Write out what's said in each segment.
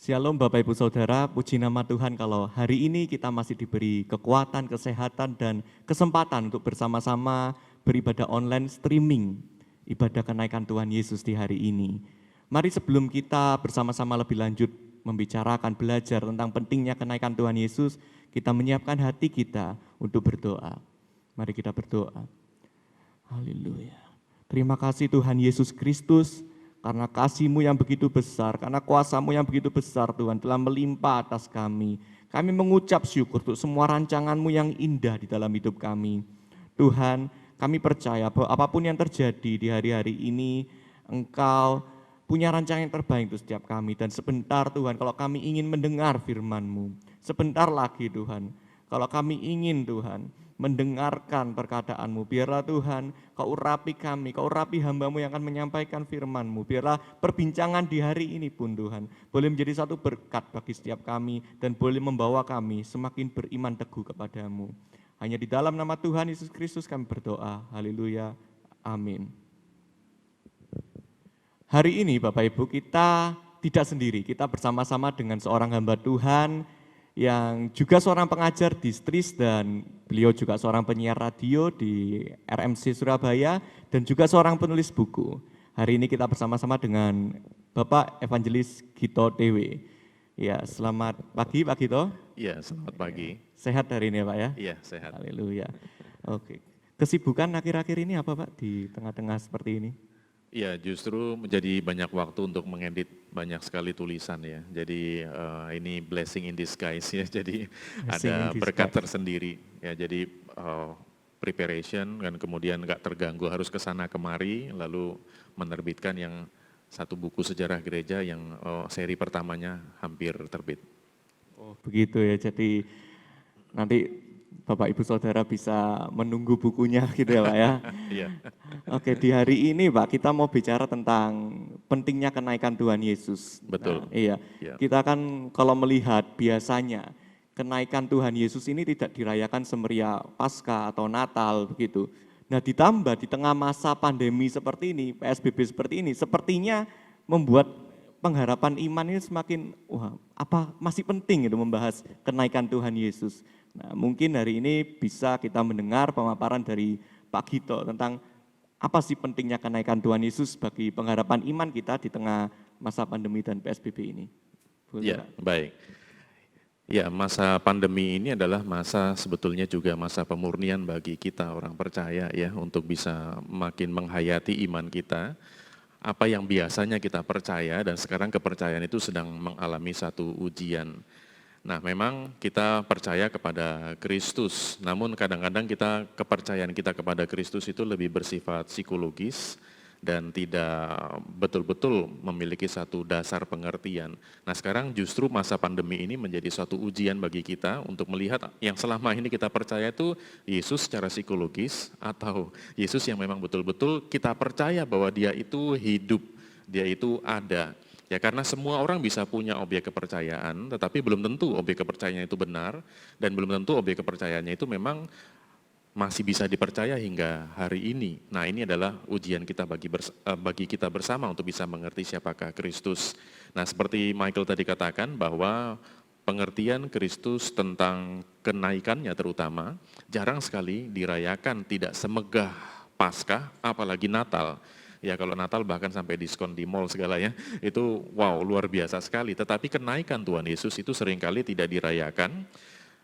Shalom Bapak Ibu Saudara, puji nama Tuhan kalau hari ini kita masih diberi kekuatan, kesehatan, dan kesempatan untuk bersama-sama beribadah online streaming ibadah kenaikan Tuhan Yesus di hari ini. Mari sebelum kita bersama-sama lebih lanjut membicarakan, belajar tentang pentingnya kenaikan Tuhan Yesus, kita menyiapkan hati kita untuk berdoa. Mari kita berdoa. Haleluya. Terima kasih Tuhan Yesus Kristus, karena kasih-Mu yang begitu besar, karena kuasa-Mu yang begitu besar Tuhan telah melimpah atas kami. Kami mengucap syukur untuk semua rancangan-Mu yang indah di dalam hidup kami. Tuhan, kami percaya bahwa apapun yang terjadi di hari-hari ini, Engkau punya rancangan yang terbaik untuk setiap kami. Dan sebentar Tuhan, kalau kami ingin mendengar firman-Mu, sebentar lagi Tuhan, kalau kami ingin Tuhan, mendengarkan perkataan-Mu, biarlah Tuhan Kau urapi kami, Kau urapi hamba-Mu yang akan menyampaikan firman-Mu. Biarlah perbincangan di hari ini pun Tuhan boleh menjadi satu berkat bagi setiap kami dan boleh membawa kami semakin beriman teguh kepadamu. Hanya di dalam nama Tuhan Yesus Kristus kami berdoa. Haleluya. Amin. Hari ini Bapak Ibu kita tidak sendiri, kita bersama-sama dengan seorang hamba Tuhan yang juga seorang pengajar di STRIS dan beliau juga seorang penyiar radio di RMC Surabaya dan juga seorang penulis buku. Hari ini kita bersama-sama dengan Bapak Evangelis Gito Dewe. Ya, selamat pagi Pak Gito. Iya, selamat pagi. Sehat hari ini Pak ya? Iya, sehat. Haleluya. Oke. Kesibukan akhir-akhir ini apa Pak di tengah-tengah seperti ini? Iya, justru menjadi banyak waktu untuk mengedit banyak sekali tulisan ya. Jadi ini blessing in disguise ya. Jadi ada berkat tersendiri ya. Jadi preparation dan kemudian nggak terganggu harus ke sana kemari, lalu menerbitkan yang satu buku sejarah gereja yang seri pertamanya hampir terbit. Oh begitu ya. Jadi nanti Bapak Ibu Saudara bisa menunggu bukunya gitu ya Pak ya. Iya. Oke, di hari ini Pak kita mau bicara tentang pentingnya kenaikan Tuhan Yesus. Betul. Nah, iya. Ya. Kita kan kalau melihat biasanya kenaikan Tuhan Yesus ini tidak dirayakan semeriah Paskah atau Natal begitu. Nah, ditambah di tengah masa pandemi seperti ini, PSBB seperti ini, sepertinya membuat pengharapan iman ini semakin masih penting itu membahas kenaikan Tuhan Yesus. Nah, mungkin hari ini bisa kita mendengar pemaparan dari Pak Gito tentang apa sih pentingnya kenaikan Tuhan Yesus bagi pengharapan iman kita di tengah masa pandemi dan PSBB ini. Ya, baik. Ya, masa pandemi ini adalah masa sebetulnya juga masa pemurnian bagi kita orang percaya ya, untuk bisa makin menghayati iman kita. Apa yang biasanya kita percaya dan sekarang kepercayaan itu sedang mengalami satu ujian. Nah, memang kita percaya kepada Kristus, namun kadang-kadang kepercayaan kita kepada Kristus itu lebih bersifat psikologis dan tidak betul-betul memiliki satu dasar pengertian. Nah, sekarang justru masa pandemi ini menjadi suatu ujian bagi kita untuk melihat yang selama ini kita percaya itu Yesus secara psikologis atau Yesus yang memang betul-betul kita percaya bahwa Dia itu hidup, Dia itu ada. Ya, karena semua orang bisa punya objek kepercayaan, tetapi belum tentu objek kepercayaannya itu benar, dan belum tentu objek kepercayaannya itu memang masih bisa dipercaya hingga hari ini. Nah, ini adalah ujian kita bagi kita bersama untuk bisa mengerti siapakah Kristus. Nah, seperti Michael tadi katakan bahwa pengertian Kristus tentang kenaikannya terutama jarang sekali dirayakan, tidak semegah Paskah, apalagi Natal. Ya, kalau Natal bahkan sampai diskon di mall segalanya, itu wow, luar biasa sekali. Tetapi kenaikan Tuhan Yesus itu seringkali tidak dirayakan,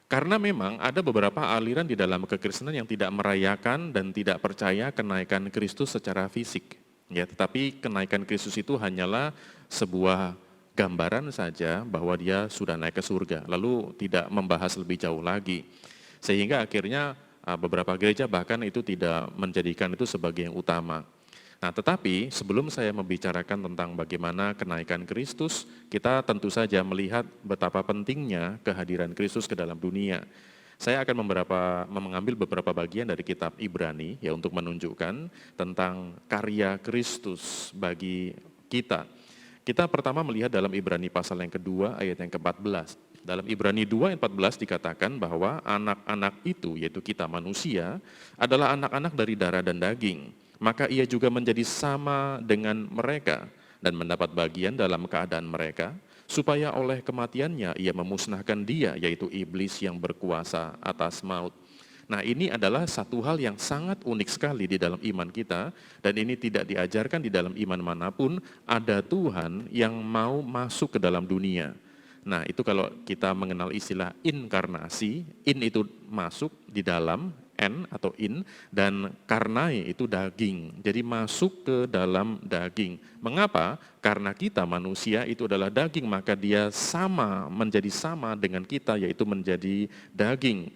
karena memang ada beberapa aliran di dalam kekristenan yang tidak merayakan dan tidak percaya kenaikan Kristus secara fisik. Ya, tetapi kenaikan Kristus itu hanyalah sebuah gambaran saja bahwa Dia sudah naik ke surga, lalu tidak membahas lebih jauh lagi. Sehingga akhirnya beberapa gereja bahkan itu tidak menjadikan itu sebagai yang utama. Nah, tetapi sebelum saya membicarakan tentang bagaimana kenaikan Kristus, kita tentu saja melihat betapa pentingnya kehadiran Kristus ke dalam dunia. Saya akan mengambil beberapa bagian dari kitab Ibrani ya untuk menunjukkan tentang karya Kristus bagi kita. Kita pertama melihat dalam Ibrani pasal yang kedua ayat yang ke-14. Dalam Ibrani 2 ayat 14 dikatakan bahwa anak-anak itu, yaitu kita manusia, adalah anak-anak dari darah dan daging. Maka ia juga menjadi sama dengan mereka dan mendapat bagian dalam keadaan mereka, supaya oleh kematiannya ia memusnahkan dia, yaitu iblis yang berkuasa atas maut. Nah, ini adalah satu hal yang sangat unik sekali di dalam iman kita, dan ini tidak diajarkan di dalam iman manapun. Ada Tuhan yang mau masuk ke dalam dunia. Nah, itu kalau kita mengenal istilah inkarnasi, in itu masuk di dalam, n atau in, dan karnai itu daging. Jadi masuk ke dalam daging. Mengapa? Karena kita manusia itu adalah daging, maka dia menjadi sama dengan kita, yaitu menjadi daging.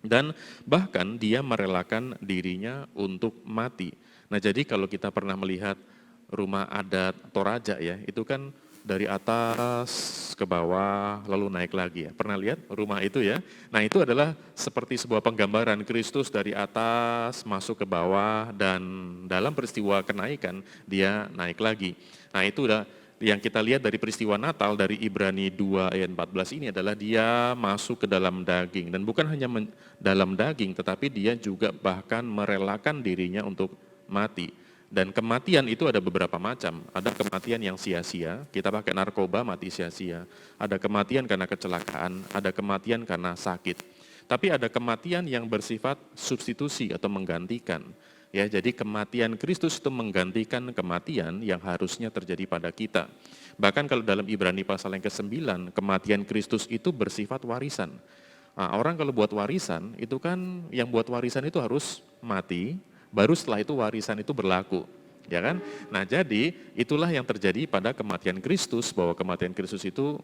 Dan bahkan dia merelakan dirinya untuk mati. Nah, jadi kalau kita pernah melihat rumah adat Toraja ya, itu kan dari atas ke bawah lalu naik lagi ya. Pernah lihat rumah itu ya? Nah, itu adalah seperti sebuah penggambaran Kristus dari atas masuk ke bawah, dan dalam peristiwa kenaikan dia naik lagi. Nah, itu udah yang kita lihat dari peristiwa Natal dari Ibrani 2 ayat 14 ini adalah dia masuk ke dalam daging. Dan bukan hanya dalam daging, tetapi dia juga bahkan merelakan dirinya untuk mati. Dan kematian itu ada beberapa macam. Ada kematian yang sia-sia, kita pakai narkoba mati sia-sia. Ada kematian karena kecelakaan, ada kematian karena sakit. Tapi ada kematian yang bersifat substitusi atau menggantikan. Ya, jadi kematian Kristus itu menggantikan kematian yang harusnya terjadi pada kita. Bahkan kalau dalam Ibrani pasal yang ke-9, kematian Kristus itu bersifat warisan. Nah, orang kalau buat warisan, itu kan yang buat warisan itu harus mati, baru setelah itu warisan itu berlaku, ya kan? Nah, jadi itulah yang terjadi pada kematian Kristus, bahwa kematian Kristus itu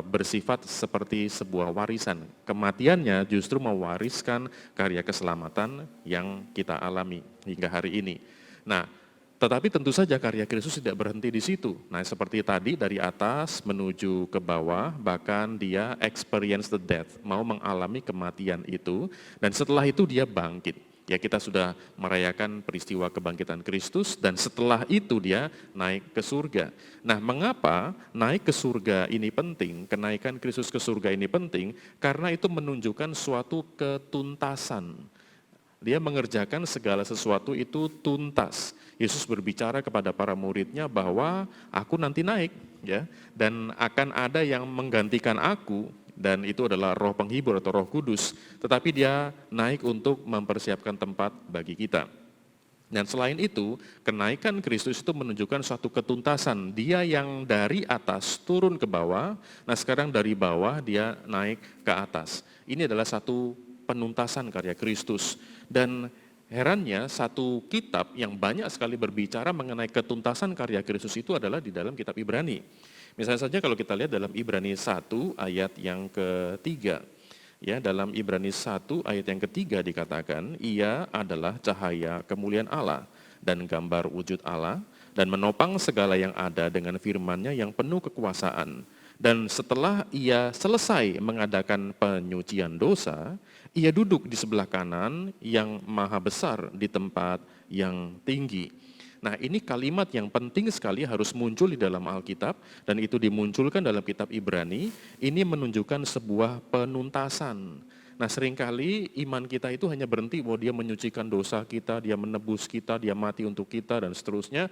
bersifat seperti sebuah warisan. Kematiannya justru mewariskan karya keselamatan yang kita alami hingga hari ini. Nah, tetapi tentu saja karya Kristus tidak berhenti di situ. Nah, seperti tadi dari atas menuju ke bawah, bahkan dia experience the death, mau mengalami kematian itu, dan setelah itu dia bangkit. Ya, kita sudah merayakan peristiwa kebangkitan Kristus, dan setelah itu dia naik ke surga. Nah, mengapa naik ke surga ini penting, kenaikan Kristus ke surga ini penting? Karena itu menunjukkan suatu ketuntasan. Dia mengerjakan segala sesuatu itu tuntas. Yesus berbicara kepada para muridnya bahwa aku nanti naik, ya, dan akan ada yang menggantikan aku, dan itu adalah Roh Penghibur atau Roh Kudus, tetapi dia naik untuk mempersiapkan tempat bagi kita. Dan selain itu, kenaikan Kristus itu menunjukkan suatu ketuntasan. Dia yang dari atas turun ke bawah, nah sekarang dari bawah dia naik ke atas. Ini adalah satu penuntasan karya Kristus. Dan herannya satu kitab yang banyak sekali berbicara mengenai ketuntasan karya Kristus itu adalah di dalam kitab Ibrani. Misalnya saja kalau kita lihat dalam Ibrani 1 ayat yang ketiga. Ya, dalam Ibrani 1 ayat yang ketiga dikatakan, ia adalah cahaya kemuliaan Allah dan gambar wujud Allah, dan menopang segala yang ada dengan firman-Nya yang penuh kekuasaan. Dan setelah ia selesai mengadakan penyucian dosa, ia duduk di sebelah kanan yang maha besar di tempat yang tinggi. Nah, ini kalimat yang penting sekali harus muncul di dalam Alkitab, dan itu dimunculkan dalam kitab Ibrani. Ini menunjukkan sebuah penuntasan. Nah, seringkali iman kita itu hanya berhenti bahwa dia menyucikan dosa kita, dia menebus kita, dia mati untuk kita, dan seterusnya.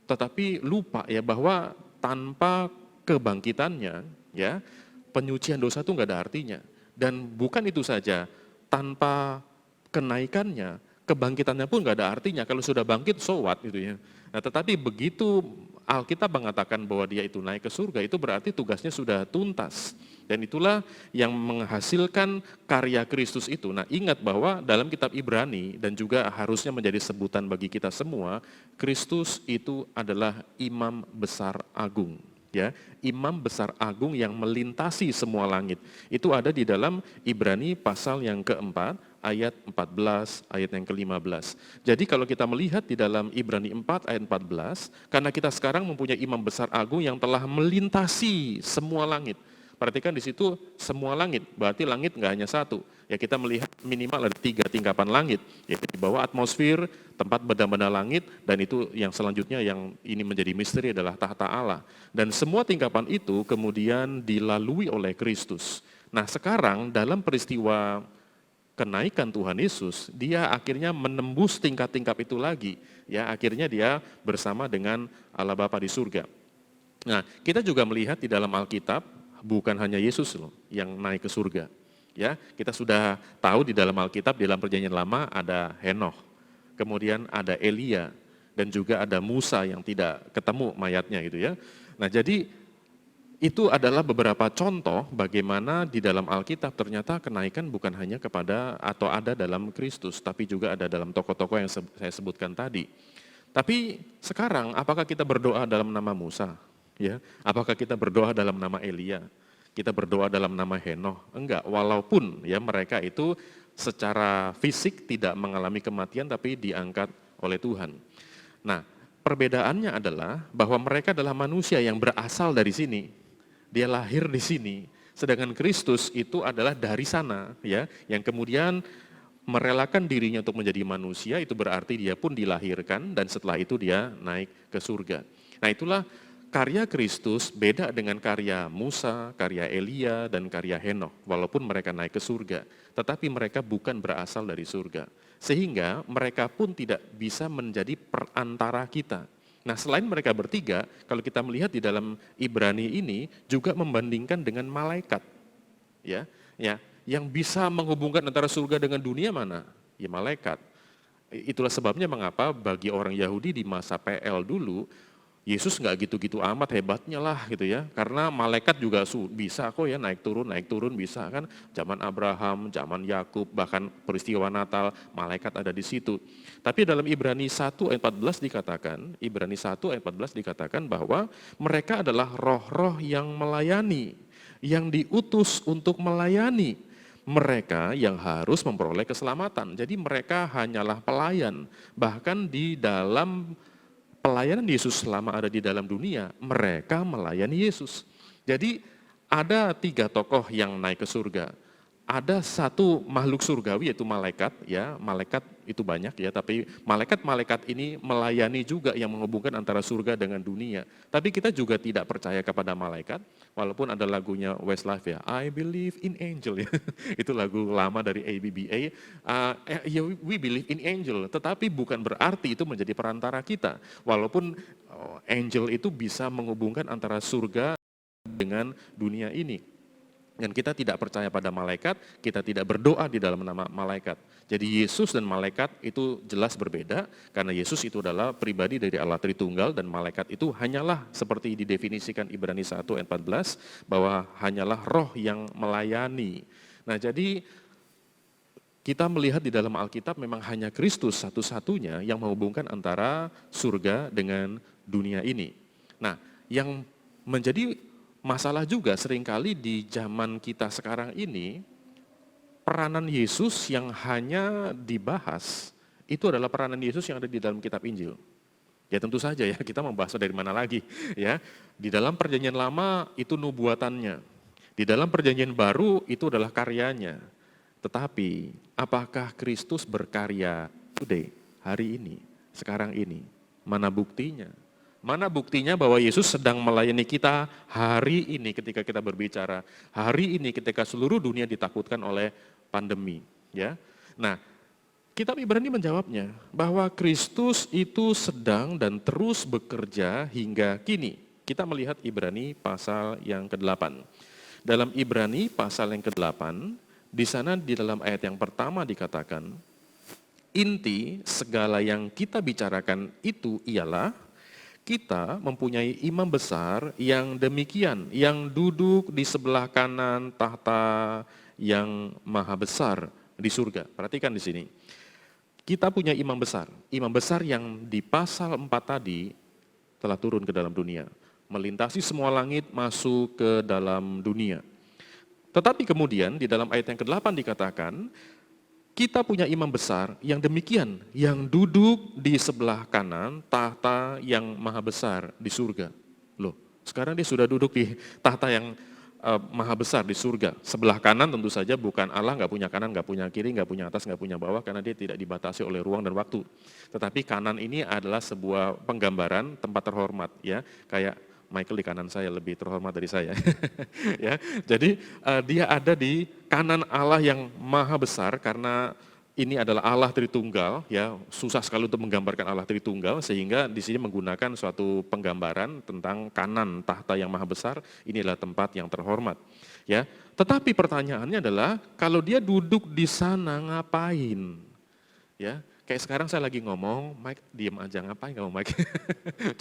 Tetapi lupa ya bahwa tanpa kebangkitannya, ya, penyucian dosa itu nggak ada artinya. Dan bukan itu saja, tanpa kenaikannya, kebangkitannya pun nggak ada artinya. Kalau sudah bangkit, so what gitu ya. Nah, tetapi begitu Alkitab mengatakan bahwa dia itu naik ke surga, itu berarti tugasnya sudah tuntas. Dan itulah yang menghasilkan karya Kristus itu. Nah, ingat bahwa dalam kitab Ibrani, dan juga harusnya menjadi sebutan bagi kita semua, Kristus itu adalah imam besar agung. Ya, imam besar agung yang melintasi semua langit. Itu ada di dalam Ibrani pasal yang keempat, ayat 14, ayat yang ke-15. Jadi kalau kita melihat di dalam Ibrani 4 ayat 14, karena kita sekarang mempunyai imam besar agung yang telah melintasi semua langit. Perhatikan di situ semua langit, berarti langit nggak hanya satu. Ya, kita melihat minimal ada 3 tingkapan langit, yaitu di bawah atmosfer, tempat benda-benda langit, dan itu yang selanjutnya yang ini menjadi misteri adalah tahta Allah. Dan semua tingkapan itu kemudian dilalui oleh Kristus. Nah, sekarang dalam peristiwa kenaikan Tuhan Yesus, dia akhirnya menembus tingkat-tingkat itu lagi. Ya, akhirnya dia bersama dengan Allah Bapa di surga. Nah, kita juga melihat di dalam Alkitab bukan hanya Yesus loh yang naik ke surga. Ya, kita sudah tahu di dalam Alkitab, di dalam Perjanjian Lama ada Henokh, kemudian ada Elia, dan juga ada Musa yang tidak ketemu mayatnya gitu ya. Nah, jadi itu adalah beberapa contoh bagaimana di dalam Alkitab ternyata kenaikan bukan hanya kepada atau ada dalam Kristus, tapi juga ada dalam tokoh-tokoh yang saya sebutkan tadi. Tapi sekarang apakah kita berdoa dalam nama Musa? Ya, apakah kita berdoa dalam nama Elia? Kita berdoa dalam nama Henokh? Enggak, walaupun ya mereka itu secara fisik tidak mengalami kematian tapi diangkat oleh Tuhan. Nah, perbedaannya adalah bahwa mereka adalah manusia yang berasal dari sini. Dia lahir di sini, sedangkan Kristus itu adalah dari sana, ya, yang kemudian merelakan dirinya untuk menjadi manusia, itu berarti dia pun dilahirkan dan setelah itu dia naik ke surga. Nah, itulah karya Kristus beda dengan karya Musa, karya Elia, dan karya Henokh. Walaupun mereka naik ke surga, tetapi mereka bukan berasal dari surga. Sehingga mereka pun tidak bisa menjadi perantara kita. Nah, selain mereka bertiga, kalau kita melihat di dalam Ibrani ini juga membandingkan dengan malaikat. Ya, yang bisa menghubungkan antara surga dengan dunia mana? Ya malaikat. Itulah sebabnya mengapa bagi orang Yahudi di masa PL dulu, Yesus nggak gitu-gitu amat hebatnya lah gitu ya. Karena malaikat juga bisa kok ya naik turun bisa kan. Zaman Abraham, zaman Yakub, bahkan peristiwa Natal, malaikat ada di situ. Tapi dalam Ibrani 1 ayat 14 dikatakan, Ibrani 1 ayat 14 dikatakan bahwa mereka adalah roh-roh yang melayani, yang diutus untuk melayani mereka yang harus memperoleh keselamatan. Jadi mereka hanyalah pelayan. Bahkan di dalam pelayanan Yesus selama ada di dalam dunia, mereka melayani Yesus. Jadi ada 3 tokoh yang naik ke surga. Ada satu makhluk surgawi yaitu malaikat, ya malaikat itu banyak ya, tapi malaikat-malaikat ini melayani juga yang menghubungkan antara surga dengan dunia. Tapi kita juga tidak percaya kepada malaikat, walaupun ada lagunya Westlife ya, I believe in angel ya, itu lagu lama dari ABBA. Ya, we believe in angel, tetapi bukan berarti itu menjadi perantara kita. Walaupun angel itu bisa menghubungkan antara surga dengan dunia ini. Dan kita tidak percaya pada malaikat, kita tidak berdoa di dalam nama malaikat. Jadi Yesus dan malaikat itu jelas berbeda, karena Yesus itu adalah pribadi dari Allah Tritunggal, dan malaikat itu hanyalah seperti didefinisikan Ibrani 1 ayat 14, bahwa hanyalah roh yang melayani. Nah, jadi kita melihat di dalam Alkitab memang hanya Kristus satu-satunya yang menghubungkan antara surga dengan dunia ini. Nah, yang menjadi masalah juga seringkali di zaman kita sekarang ini, peranan Yesus yang hanya dibahas, itu adalah peranan Yesus yang ada di dalam kitab Injil. Ya tentu saja ya, kita membahas dari mana lagi ya. Di dalam Perjanjian Lama itu nubuatannya, di dalam Perjanjian Baru itu adalah karyanya. Tetapi apakah Kristus berkarya today, hari ini, sekarang ini? Mana buktinya? Mana buktinya bahwa Yesus sedang melayani kita hari ini ketika kita berbicara, hari ini ketika seluruh dunia ditakutkan oleh pandemi, ya. Nah, kitab Ibrani menjawabnya bahwa Kristus itu sedang dan terus bekerja hingga kini. Kita melihat Ibrani pasal yang ke-8. Dalam Ibrani pasal yang ke-8, di sana di dalam ayat yang pertama dikatakan, inti segala yang kita bicarakan itu ialah kita mempunyai imam besar yang demikian, yang duduk di sebelah kanan tahta yang maha besar di surga. Perhatikan di sini. Kita punya imam besar yang di pasal 4 tadi telah turun ke dalam dunia, melintasi semua langit, masuk ke dalam dunia. Tetapi kemudian di dalam ayat yang ke-8 dikatakan, kita punya imam besar yang demikian, yang duduk di sebelah kanan tahta yang maha besar di surga. Loh, sekarang dia sudah duduk di tahta yang maha besar di surga. Sebelah kanan tentu saja bukan Allah, nggak punya kanan, nggak punya kiri, nggak punya atas, nggak punya bawah, karena dia tidak dibatasi oleh ruang dan waktu. Tetapi kanan ini adalah sebuah penggambaran tempat terhormat, ya, kayak Michael di kanan saya lebih terhormat dari saya. Ya, jadi dia ada di kanan Allah yang maha besar karena ini adalah Allah Tritunggal, ya susah sekali untuk menggambarkan Allah Tritunggal, sehingga di sini menggunakan suatu penggambaran tentang kanan tahta yang maha besar, ini adalah tempat yang terhormat. Ya, tetapi pertanyaannya adalah kalau dia duduk di sana ngapain? Ya, kayak sekarang saya lagi ngomong, Mike diem aja, ngapain kamu Mike?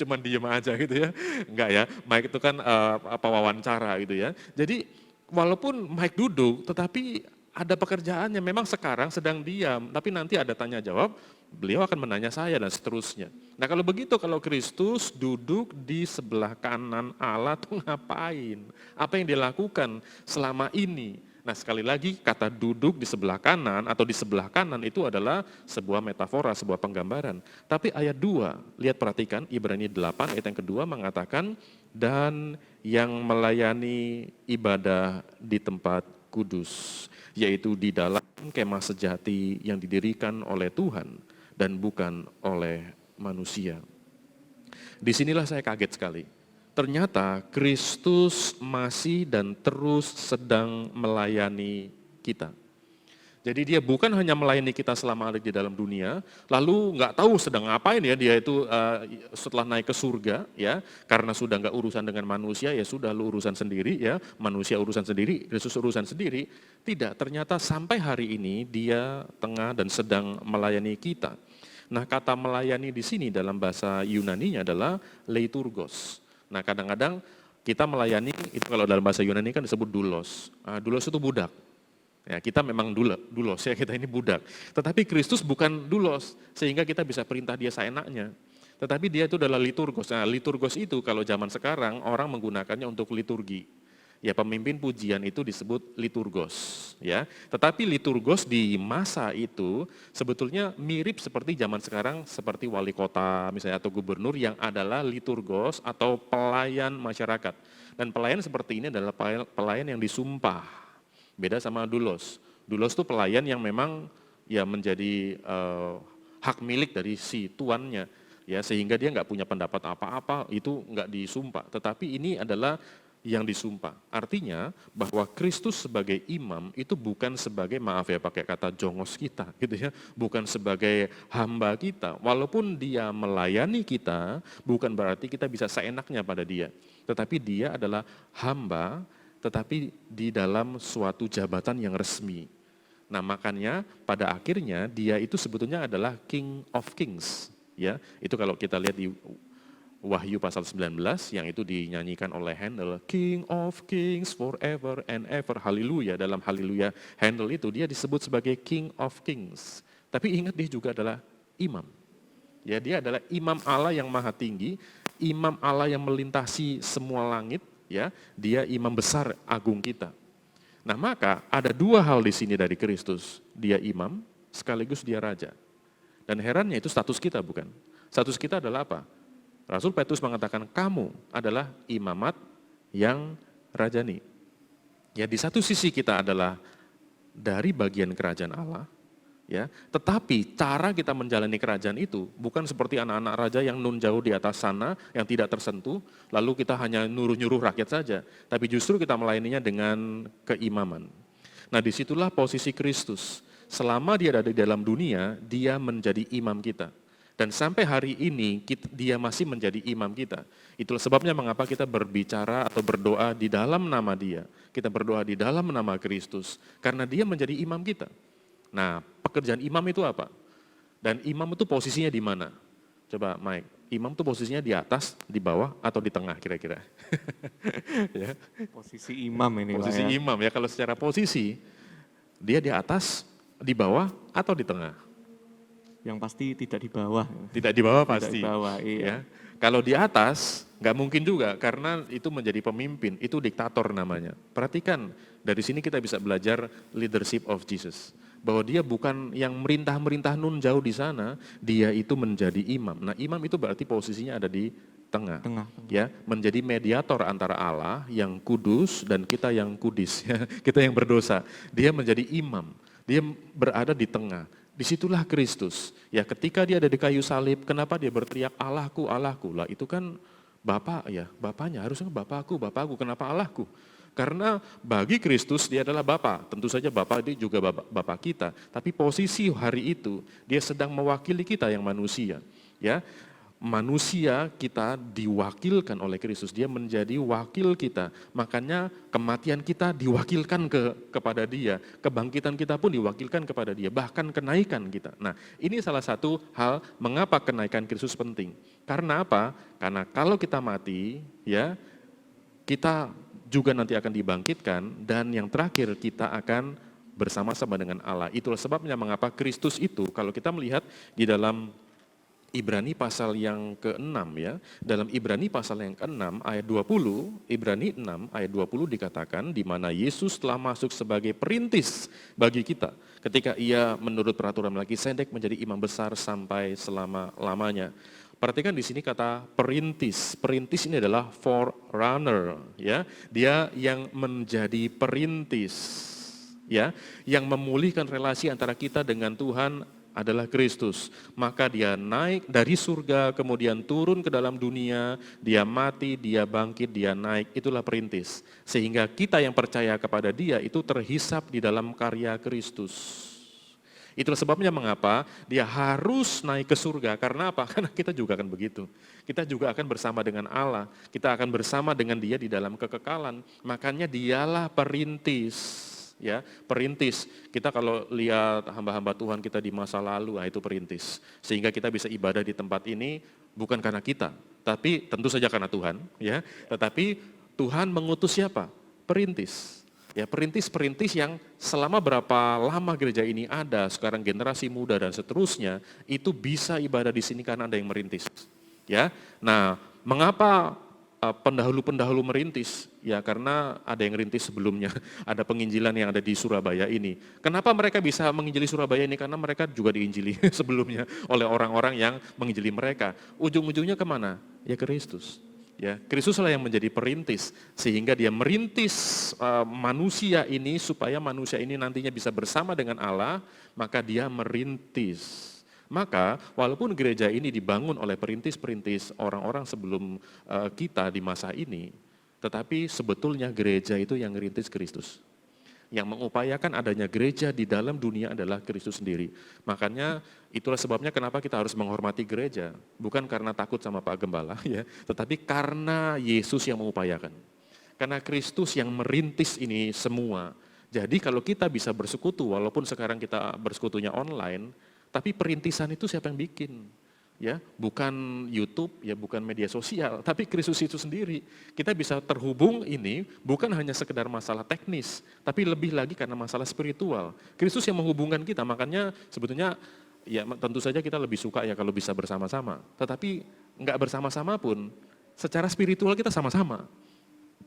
Cuman diem aja gitu ya, enggak ya, Mike itu kan apa wawancara gitu ya. Jadi walaupun Mike duduk, tetapi ada pekerjaannya, memang sekarang sedang diam, tapi nanti ada tanya jawab, beliau akan menanya saya dan seterusnya. Nah kalau begitu, kalau Kristus duduk di sebelah kanan Allah tuh ngapain? Apa yang dia lakukan selama ini? Nah sekali lagi kata duduk di sebelah kanan atau di sebelah kanan itu adalah sebuah metafora, sebuah penggambaran. Tapi ayat 2, lihat perhatikan Ibrani 8 ayat yang kedua mengatakan, dan yang melayani ibadah di tempat kudus, yaitu di dalam kemah sejati yang didirikan oleh Tuhan dan bukan oleh manusia. Disinilah saya kaget sekali. Ternyata Kristus masih dan terus sedang melayani kita. Jadi dia bukan hanya melayani kita selama ada di dalam dunia, lalu nggak tahu sedang ngapain ya dia itu setelah naik ke surga ya, karena sudah nggak urusan dengan manusia ya sudah lu urusan sendiri ya, manusia urusan sendiri, Kristus urusan sendiri. Tidak, ternyata sampai hari ini dia tengah dan sedang melayani kita. Nah kata melayani di sini dalam bahasa Yunani adalah leiturgos. Nah kadang-kadang kita melayani itu kalau dalam bahasa Yunani kan disebut doulos. Doulos itu budak. Ya, kita memang doulos ya, kita ini budak. Tetapi Kristus bukan doulos, sehingga kita bisa perintah dia seenaknya. Tetapi dia itu adalah liturgos. Nah, liturgos itu kalau zaman sekarang orang menggunakannya untuk liturgi. Ya, pemimpin pujian itu disebut liturgos, ya. Tetapi liturgos di masa itu sebetulnya mirip seperti zaman sekarang seperti wali kota misalnya atau gubernur yang adalah liturgos atau pelayan masyarakat. Dan pelayan seperti ini adalah pelayan yang disumpah. Beda sama doulos. Doulos itu pelayan yang memang ya menjadi hak milik dari si tuannya, ya sehingga dia nggak punya pendapat apa-apa, itu nggak disumpah. Tetapi ini adalah yang disumpah. Artinya bahwa Kristus sebagai imam itu bukan sebagai, maaf ya pakai kata jongos kita, gitu ya, bukan sebagai hamba kita. Walaupun dia melayani kita, bukan berarti kita bisa seenaknya pada dia. Tetapi dia adalah hamba, tetapi di dalam suatu jabatan yang resmi. Nah makanya pada akhirnya dia itu sebetulnya adalah King of Kings. Ya, itu kalau kita lihat di Wahyu pasal 19 yang itu dinyanyikan oleh Handel, King of Kings forever and ever, haleluya. Dalam haleluya Handel itu dia disebut sebagai King of Kings. Tapi ingat dia juga adalah imam. Ya, dia adalah imam Allah yang maha tinggi, imam Allah yang melintasi semua langit. Ya, dia imam besar agung kita. Nah maka ada dua hal di sini dari Kristus, dia imam sekaligus dia raja. Dan herannya itu status kita bukan? Status kita adalah apa? Rasul Petrus mengatakan kamu adalah imamat yang rajani. Ya di satu sisi kita adalah dari bagian kerajaan Allah, ya. Tetapi cara kita menjalani kerajaan itu bukan seperti anak-anak raja yang nun jauh di atas sana, yang tidak tersentuh, lalu kita hanya nyuruh-nyuruh rakyat saja. Tapi justru kita melayaninya dengan keimaman. Nah disitulah posisi Kristus. Selama dia ada di dalam dunia, dia menjadi imam kita. Dan sampai hari ini dia masih menjadi imam kita. Itulah sebabnya mengapa kita berbicara atau berdoa di dalam nama dia. Kita berdoa di dalam nama Kristus. Karena dia menjadi imam kita. Nah, pekerjaan imam itu apa? Dan imam itu posisinya di mana? Coba Mike, imam itu posisinya di atas, di bawah, atau di tengah kira-kira? Ya. Posisi imam ini Posisi Pak ya. imam ya, kalau secara posisi, dia di atas, di bawah, atau di tengah? Yang pasti tidak di bawah. Tidak di bawah pasti. Tidak di bawah, iya. Ya. Kalau di atas, nggak mungkin juga, karena itu menjadi pemimpin, itu diktator namanya. Perhatikan, dari sini kita bisa belajar leadership of Jesus. Bahwa dia bukan yang merintah-merintah nun jauh di sana, dia itu menjadi imam. Nah imam itu berarti posisinya ada di tengah. Ya, menjadi mediator antara Allah yang kudus dan kita yang kudis, ya, kita yang berdosa. Dia menjadi imam, dia berada di tengah. Disitulah Kristus. Ya, ketika dia ada di kayu salib, kenapa dia berteriak Allahku, Allahku? Lah itu kan Bapak ya, Bapaknya harusnya Bapakku, Bapakku. Kenapa Allahku? Karena bagi Kristus dia adalah Bapa. Tentu saja Bapa dia juga Bapa kita. Tapi posisi hari itu dia sedang mewakili kita yang manusia. Ya, manusia kita diwakilkan oleh Kristus. Dia menjadi wakil kita. Makanya kematian kita diwakilkan kepada dia. Kebangkitan kita pun diwakilkan kepada dia. Bahkan kenaikan kita. Nah, ini salah satu hal mengapa kenaikan Kristus penting. Karena apa? Karena kalau kita mati, ya, kita juga nanti akan dibangkitkan, dan yang terakhir kita akan bersama-sama dengan Allah. Itulah sebabnya mengapa Kristus itu, kalau kita melihat di dalam Ibrani pasal yang ke-6 ya, dalam Ibrani pasal yang ke-6 ayat 20, Ibrani 6 ayat 20 dikatakan, di mana Yesus telah masuk sebagai perintis bagi kita, ketika ia menurut peraturan Melkisedek menjadi imam besar sampai selama-lamanya. Perhatikan di sini kata perintis. Perintis ini adalah forerunner, ya. Dia yang menjadi perintis, ya, yang memulihkan relasi antara kita dengan Tuhan adalah Kristus. Maka dia naik dari surga, kemudian turun ke dalam dunia, dia mati, dia bangkit, dia naik, itulah perintis. Sehingga kita yang percaya kepada dia itu terhisap di dalam karya Kristus. Itulah sebabnya mengapa dia harus naik ke surga. Karena apa? Karena kita juga akan begitu. Kita juga akan bersama dengan Allah. Kita akan bersama dengan dia di dalam kekekalan. Makanya dialah perintis. Ya, perintis. Kita kalau lihat hamba-hamba Tuhan kita di masa lalu, itu perintis. Sehingga kita bisa ibadah di tempat ini bukan karena kita, tapi tentu saja karena Tuhan. Ya, tetapi Tuhan mengutus siapa? Perintis. Ya, perintis-perintis yang selama berapa lama gereja ini ada, sekarang generasi muda dan seterusnya, itu bisa ibadah di sini karena ada yang merintis. Ya, nah, mengapa pendahulu-pendahulu merintis? Ya, karena ada yang rintis sebelumnya, ada penginjilan yang ada di Surabaya ini. Kenapa mereka bisa menginjili Surabaya ini? Karena mereka juga diinjili sebelumnya oleh orang-orang yang menginjili mereka. Ujung-ujungnya kemana? Ya, Kristus. Ya, Kristuslah yang menjadi perintis, sehingga dia merintis manusia ini supaya manusia ini nantinya bisa bersama dengan Allah, maka dia merintis. Maka walaupun gereja ini dibangun oleh perintis-perintis orang-orang sebelum kita di masa ini, tetapi sebetulnya gereja itu yang merintis Kristus. Yang mengupayakan adanya gereja di dalam dunia adalah Kristus sendiri. Makanya itulah sebabnya kenapa kita harus menghormati gereja. Bukan karena takut sama Pak Gembala, ya, tetapi karena Yesus yang mengupayakan. Karena Kristus yang merintis ini semua. Jadi kalau kita bisa bersekutu, walaupun sekarang kita bersekutunya online, tapi perintisan itu siapa yang bikin? Ya, bukan YouTube, ya, bukan media sosial, tapi Kristus itu sendiri. Kita bisa terhubung ini bukan hanya sekedar masalah teknis, tapi lebih lagi karena masalah spiritual. Kristus yang menghubungkan kita, makanya sebetulnya ya tentu saja kita lebih suka ya kalau bisa bersama-sama. Tetapi enggak bersama-sama pun, secara spiritual kita sama-sama.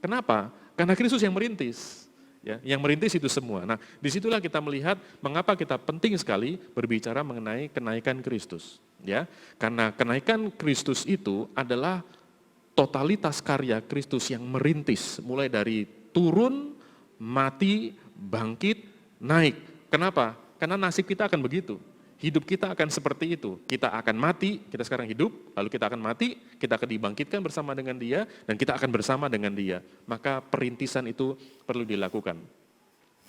Kenapa? Karena Kristus yang merintis. Ya, yang merintis itu semua. Nah, disitulah kita melihat mengapa kita penting sekali berbicara mengenai kenaikan Kristus. Ya, karena kenaikan Kristus itu adalah totalitas karya Kristus yang merintis, mulai dari turun, mati, bangkit, naik. Kenapa? Karena nasib kita akan begitu. Hidup kita akan seperti itu. Kita akan mati, kita sekarang hidup, lalu kita akan mati, kita akan dibangkitkan bersama dengan dia, dan kita akan bersama dengan dia. Maka perintisan itu perlu dilakukan.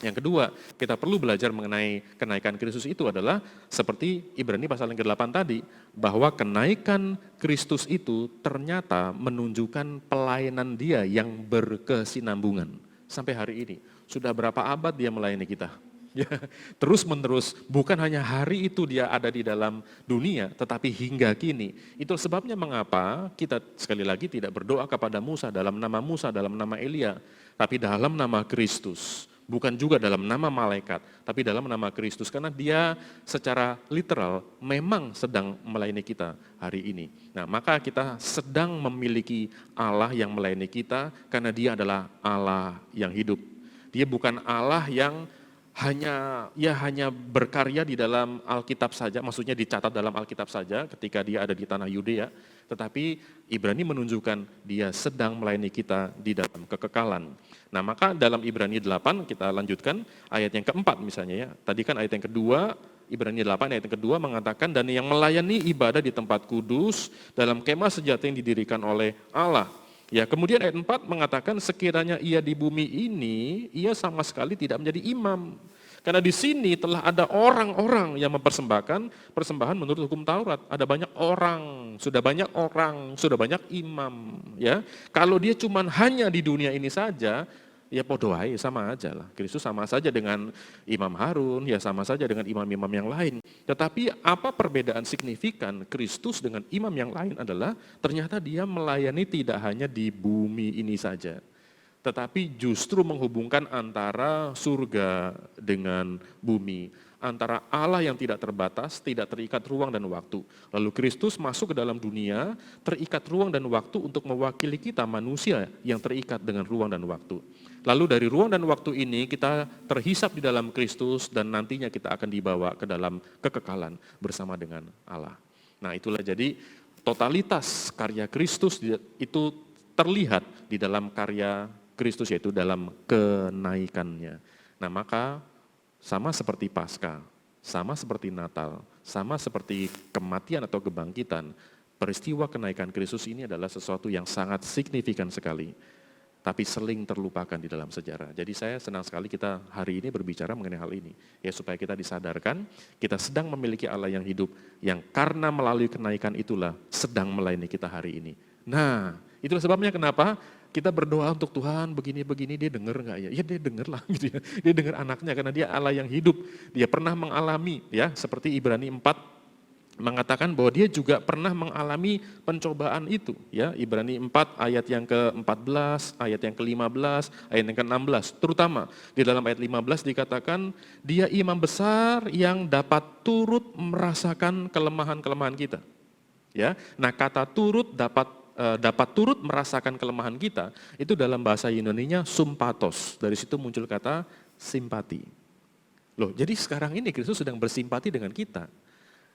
Yang kedua, kita perlu belajar mengenai kenaikan Kristus itu adalah seperti Ibrani pasal yang ke-8 tadi, bahwa kenaikan Kristus itu ternyata menunjukkan pelayanan dia yang berkesinambungan. Sampai hari ini, sudah berapa abad dia melayani kita? Ya, terus menerus, bukan hanya hari itu dia ada di dalam dunia, tetapi hingga kini. Itu sebabnya mengapa kita sekali lagi tidak berdoa kepada Musa, dalam nama Elia, tapi dalam nama Kristus. Bukan juga dalam nama malaikat, tapi dalam nama Kristus. Karena dia secara literal memang sedang melayani kita hari ini. Nah, maka kita sedang memiliki Allah yang melayani kita, karena dia adalah Allah yang hidup. Dia bukan Allah yang hanya berkarya di dalam Alkitab saja, maksudnya dicatat dalam Alkitab saja ketika dia ada di tanah Yudea, tetapi Ibrani menunjukkan dia sedang melayani kita di dalam kekekalan. Nah, maka dalam Ibrani 8 kita lanjutkan ayat yang keempat misalnya ya. Tadi kan ayat yang kedua, Ibrani 8 ayat yang kedua mengatakan, dan yang melayani ibadah di tempat kudus dalam kemah sejati yang didirikan oleh Allah. Ya, kemudian ayat 4 mengatakan sekiranya ia di bumi ini, ia sama sekali tidak menjadi imam. Karena di sini telah ada orang-orang yang mempersembahkan persembahan menurut hukum Taurat. Ada banyak orang, sudah banyak imam. Ya, kalau dia cuma hanya di dunia ini saja, ya podo ae, sama aja lah. Kristus sama saja dengan Imam Harun, ya sama saja dengan imam-imam yang lain. Tetapi apa perbedaan signifikan Kristus dengan imam yang lain adalah ternyata dia melayani tidak hanya di bumi ini saja, tetapi justru menghubungkan antara surga dengan bumi, antara Allah yang tidak terbatas, tidak terikat ruang dan waktu. Lalu Kristus masuk ke dalam dunia, terikat ruang dan waktu untuk mewakili kita manusia yang terikat dengan ruang dan waktu. Lalu dari ruang dan waktu ini kita terhisap di dalam Kristus dan nantinya kita akan dibawa ke dalam kekekalan bersama dengan Allah. Nah, itulah jadi totalitas karya Kristus itu terlihat di dalam karya Kristus, yaitu dalam kenaikannya. Nah, maka sama seperti Paskah, sama seperti Natal, sama seperti kematian atau kebangkitan, peristiwa kenaikan Kristus ini adalah sesuatu yang sangat signifikan sekali, tapi sering terlupakan di dalam sejarah. Jadi saya senang sekali kita hari ini berbicara mengenai hal ini, ya supaya kita disadarkan, kita sedang memiliki Allah yang hidup, yang karena melalui kenaikan itulah sedang melayani kita hari ini. Nah, itulah sebabnya kenapa kita berdoa untuk Tuhan begini-begini, dia dengar nggak ya? Ya dia dengar lah gitu ya. Dia dengar anaknya karena dia Allah yang hidup. Dia pernah mengalami ya seperti Ibrani 4 mengatakan bahwa dia juga pernah mengalami pencobaan itu ya. Ibrani 4 ayat yang ke-14, ayat yang ke-15, ayat yang ke-16. Terutama di dalam ayat 15 dikatakan dia imam besar yang dapat turut merasakan kelemahan-kelemahan kita. Ya. Nah, kata turut dapat turut merasakan kelemahan kita, itu dalam bahasa Yunaninya sumpatos. Dari situ muncul kata simpati. Loh, jadi sekarang ini Kristus sedang bersimpati dengan kita.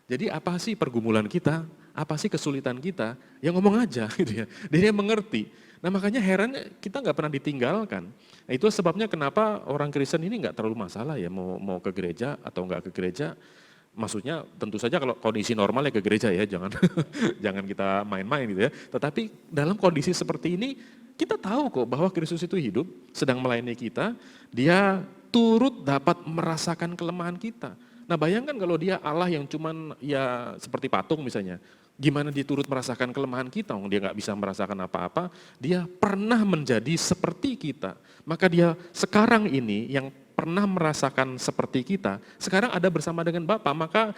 Jadi apa sih pergumulan kita? Apa sih kesulitan kita? Ya ngomong aja gitu ya. Dia mengerti. Nah, makanya heran kita nggak pernah ditinggalkan. Nah, itu sebabnya kenapa orang Kristen ini nggak terlalu masalah ya mau ke gereja atau nggak ke gereja. Maksudnya tentu saja kalau kondisi normal ya ke gereja ya, jangan jangan kita main-main gitu ya. Tetapi dalam kondisi seperti ini kita tahu kok bahwa Kristus itu hidup, sedang melayani kita, dia turut dapat merasakan kelemahan kita. Nah, bayangkan kalau dia Allah yang cuman ya seperti patung misalnya, gimana dia turut merasakan kelemahan kita, dia nggak bisa merasakan apa-apa, dia pernah menjadi seperti kita. Maka dia sekarang ini yang pernah merasakan seperti kita, sekarang ada bersama dengan Bapa, maka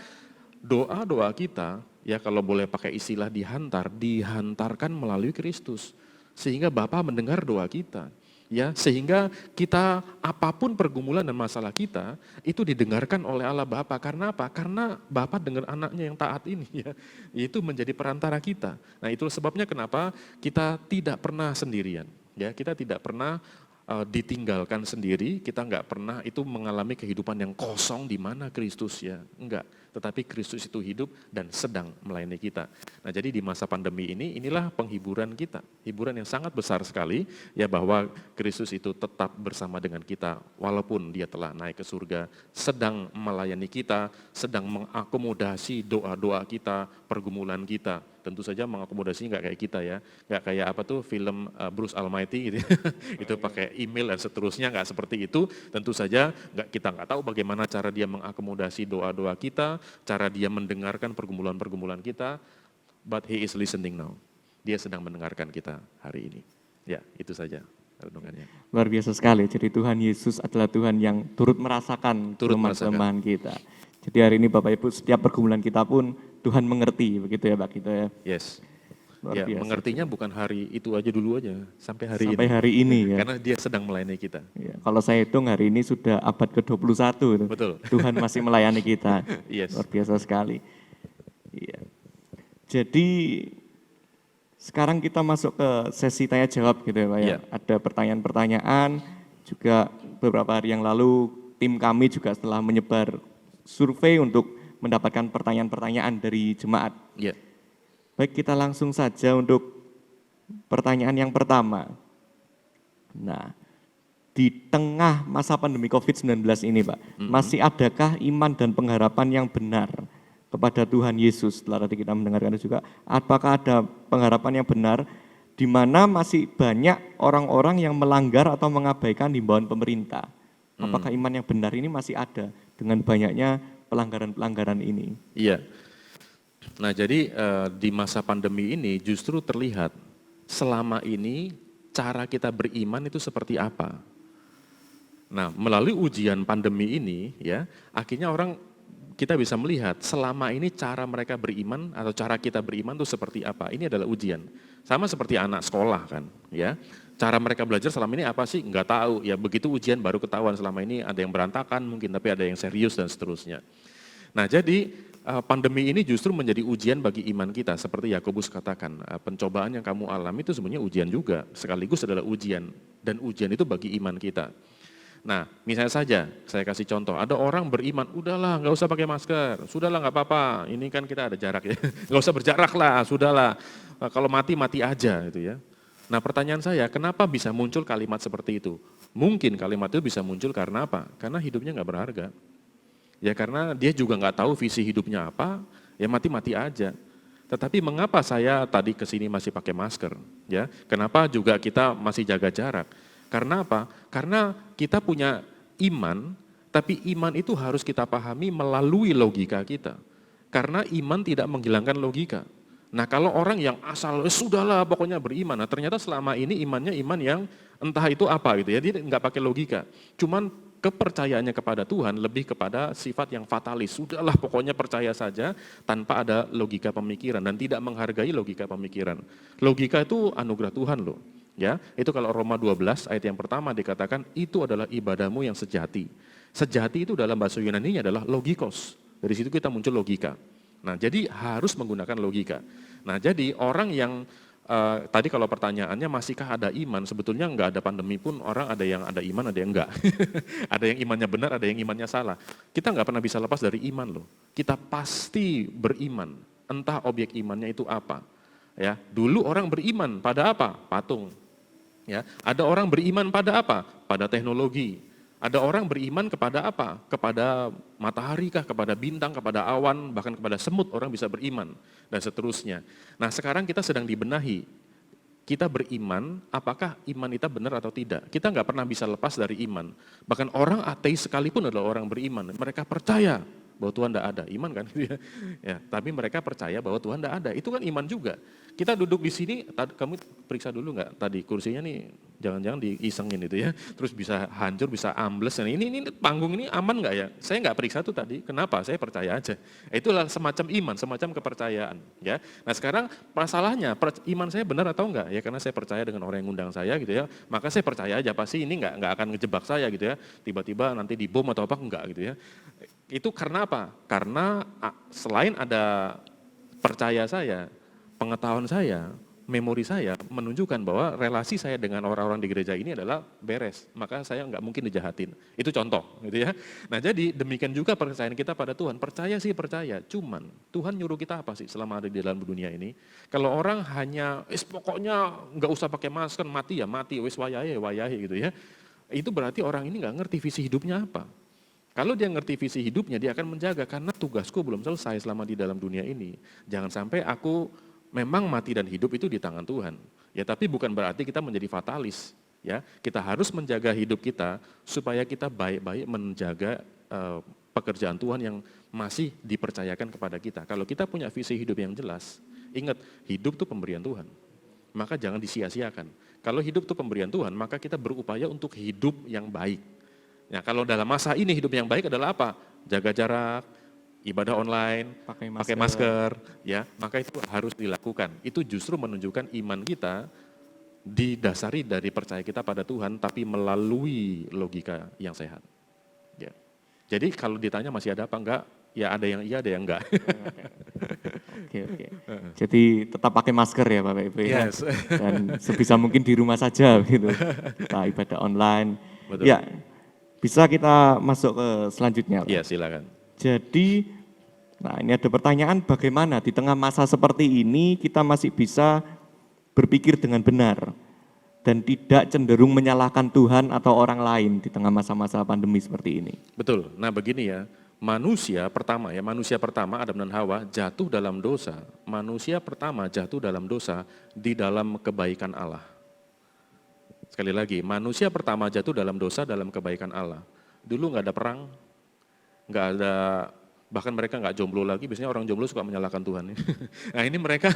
doa-doa kita, ya kalau boleh pakai istilah dihantarkan melalui Kristus. Sehingga Bapa mendengar doa kita. Ya, sehingga kita apapun pergumulan dan masalah kita, itu didengarkan oleh Allah Bapa. Karena apa? Karena Bapa dengar anaknya yang taat ini, ya, itu menjadi perantara kita. Nah, itu sebabnya kenapa kita tidak pernah sendirian. Ya, kita tidak pernah ditinggalkan sendiri, kita nggak pernah itu mengalami kehidupan yang kosong di mana Kristus ya, enggak. Tetapi Kristus itu hidup dan sedang melayani kita. Nah, jadi di masa pandemi ini, inilah penghiburan kita, hiburan yang sangat besar sekali ya bahwa Kristus itu tetap bersama dengan kita walaupun dia telah naik ke surga, sedang melayani kita, sedang mengakomodasi doa-doa kita, pergumulan kita. Tentu saja mengakomodasinya nggak kayak kita ya, nggak kayak apa tuh film Bruce Almighty gitu, itu pakai email dan seterusnya, nggak seperti itu. Tentu saja kita nggak tahu bagaimana cara dia mengakomodasi doa-doa kita, cara dia mendengarkan pergumulan-pergumulan kita, but he is listening now. Dia sedang mendengarkan kita hari ini. Ya, itu saja renungannya. Luar biasa sekali, jadi Tuhan Yesus adalah Tuhan yang turut merasakan kelemahan kita. Jadi hari ini Bapak Ibu, setiap pergumulan kita pun Tuhan mengerti, begitu ya Pak kita ya. Yes. Luar Ya, biasa. mengertinya bukan hari itu aja dulu aja, sampai hari Sampai ini. hari ini ya. Karena dia sedang melayani kita. Ya, kalau saya hitung hari ini sudah abad ke-21. Betul. Tuhan masih melayani kita. Yes. Luar biasa sekali. Iya. Jadi sekarang kita masuk ke sesi tanya jawab gitu ya Pak ya. Iya. Ada pertanyaan-pertanyaan, juga beberapa hari yang lalu tim kami juga setelah menyebar survei untuk mendapatkan pertanyaan-pertanyaan dari jemaat. Ya. Baik, kita langsung saja untuk pertanyaan yang pertama. Nah, di tengah masa pandemi COVID-19 ini Pak, masih adakah iman dan pengharapan yang benar kepada Tuhan Yesus? Setelah tadi kita mendengarkan juga, apakah ada pengharapan yang benar di mana masih banyak orang-orang yang melanggar atau mengabaikan himbauan pemerintah. Apakah iman yang benar ini masih ada dengan banyaknya pelanggaran-pelanggaran ini? Iya. Nah, jadi di masa pandemi ini justru terlihat selama ini cara kita beriman itu seperti apa. Nah, melalui ujian pandemi ini ya, akhirnya kita bisa melihat selama ini cara mereka beriman atau cara kita beriman itu seperti apa. Ini adalah ujian. Sama seperti anak sekolah kan, ya. Cara mereka belajar selama ini apa sih? Enggak tahu. Ya begitu ujian baru ketahuan selama ini ada yang berantakan mungkin, tapi ada yang serius dan seterusnya. Nah, jadi pandemi ini justru menjadi ujian bagi iman kita. Seperti Yakobus katakan, pencobaan yang kamu alami itu sebenarnya ujian juga. Sekaligus adalah ujian. Dan ujian itu bagi iman kita. Nah, misalnya saja, saya kasih contoh, ada orang beriman, udahlah nggak usah pakai masker, sudahlah nggak apa-apa, ini kan kita ada jarak ya, nggak usah berjarak lah, sudahlah, kalau mati aja gitu ya. Nah pertanyaan saya, kenapa bisa muncul kalimat seperti itu? Mungkin kalimat itu bisa muncul karena apa? Karena hidupnya nggak berharga. Ya karena dia juga nggak tahu visi hidupnya apa, ya mati aja. Tetapi mengapa saya tadi kesini masih pakai masker? Ya, kenapa juga kita masih jaga jarak? Karena apa? Karena kita punya iman, tapi iman itu harus kita pahami melalui logika kita. Karena iman tidak menghilangkan logika. Nah kalau orang yang asal, sudahlah pokoknya beriman, nah ternyata selama ini imannya iman yang entah itu apa gitu ya, dia nggak pakai logika. Cuman kepercayaannya kepada Tuhan lebih kepada sifat yang fatalis, sudahlah pokoknya percaya saja tanpa ada logika pemikiran dan tidak menghargai logika pemikiran. Logika itu anugerah Tuhan loh. Ya, itu kalau Roma 12 ayat yang pertama dikatakan itu adalah ibadahmu yang sejati. Sejati itu dalam bahasa Yunani adalah logikos. Dari situ kita muncul logika. Nah, jadi harus menggunakan logika. Nah, jadi orang yang tadi kalau pertanyaannya masihkah ada iman, sebetulnya enggak ada pandemi pun orang ada yang ada iman, ada yang enggak. Ada yang imannya benar, ada yang imannya salah. Kita enggak pernah bisa lepas dari iman loh. Kita pasti beriman, entah objek imannya itu apa. Ya, dulu orang beriman pada apa? Patung. Ya, ada orang beriman pada apa? Pada teknologi. Ada orang beriman kepada apa? Kepada matahari kah, kepada bintang, kepada awan, bahkan kepada semut orang bisa beriman dan seterusnya. Nah, sekarang kita sedang dibenahi. Kita beriman, apakah iman kita benar atau tidak? Kita nggak pernah bisa lepas dari iman. Bahkan orang ateis sekalipun adalah orang beriman. Mereka percaya bahwa Tuhan tidak ada, iman kan? Ya, tapi mereka percaya bahwa Tuhan tidak ada, itu kan iman juga. Kita duduk di sini, kamu periksa dulu nggak tadi kursinya nih, jangan-jangan diisengin itu ya, terus bisa hancur, bisa ambles. Nah, ini panggung ini aman nggak ya? Saya nggak periksa tuh tadi, kenapa? Saya percaya aja. Itulah semacam iman, semacam kepercayaan. Ya, nah sekarang masalahnya iman saya benar atau enggak? Ya karena saya percaya dengan orang yang ngundang saya gitu ya, maka saya percaya aja pasti ini nggak akan ngejebak saya gitu ya. Tiba-tiba nanti dibom atau apa enggak gitu ya. Itu karena apa? Karena selain ada percaya saya, pengetahuan saya, memori saya menunjukkan bahwa relasi saya dengan orang-orang di gereja ini adalah beres. Maka saya nggak mungkin dijahatin. Itu contoh gitu ya. Nah jadi demikian juga percayaan kita pada Tuhan. Percaya sih percaya, cuman Tuhan nyuruh kita apa sih selama ada di dalam dunia ini? Kalau orang hanya, pokoknya nggak usah pakai masker, mati ya mati, wis wayahe gitu ya. Itu berarti orang ini nggak ngerti visi hidupnya apa. Kalau dia ngerti visi hidupnya, dia akan menjaga karena tugasku belum selesai selama di dalam dunia ini. Jangan sampai aku memang mati dan hidup itu di tangan Tuhan. Ya, tapi bukan berarti kita menjadi fatalis. Ya, kita harus menjaga hidup kita supaya kita baik-baik menjaga pekerjaan Tuhan yang masih dipercayakan kepada kita. Kalau kita punya visi hidup yang jelas, ingat hidup itu pemberian Tuhan. Maka jangan disia-siakan. Kalau hidup itu pemberian Tuhan, maka kita berupaya untuk hidup yang baik. Nah, kalau dalam masa ini hidup yang baik adalah apa? Jaga jarak, ibadah online, pakai masker, ya, maka itu harus dilakukan. Itu justru menunjukkan iman kita didasari dari percaya kita pada Tuhan, tapi melalui logika yang sehat. Ya. Jadi kalau ditanya masih ada apa enggak? Ya ada yang iya, ada yang enggak. Oke. Jadi tetap pakai masker ya Bapak Ibu ya. Yes. Dan sebisa mungkin di rumah saja gitu. Kita ibadah online. Betul. Ya. Bisa kita masuk ke selanjutnya. Iya, silakan. Jadi, nah ini ada pertanyaan bagaimana di tengah masa seperti ini kita masih bisa berpikir dengan benar dan tidak cenderung menyalahkan Tuhan atau orang lain di tengah masa-masa pandemi seperti ini. Betul. Nah begini ya, manusia pertama Adam dan Hawa jatuh dalam dosa. Manusia pertama jatuh dalam dosa di dalam kebaikan Allah. Sekali lagi, manusia pertama jatuh dalam dosa dalam kebaikan Allah. Dulu nggak ada perang, nggak ada, bahkan mereka nggak jomblo lagi. Biasanya orang jomblo suka menyalahkan Tuhan. Nah ini mereka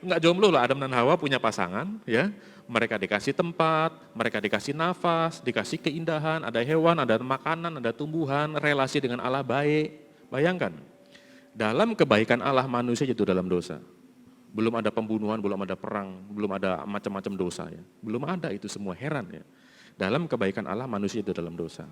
nggak jomblo lah. Adam dan Hawa punya pasangan, ya. Mereka dikasih tempat, mereka dikasih nafas, dikasih keindahan, ada hewan, ada makanan, ada tumbuhan, relasi dengan Allah baik. Bayangkan, dalam kebaikan Allah manusia jatuh dalam dosa. Belum ada pembunuhan, belum ada perang, belum ada macam-macam dosa ya. Belum ada itu semua, heran ya. Dalam kebaikan Allah manusia jatuh dalam dosa.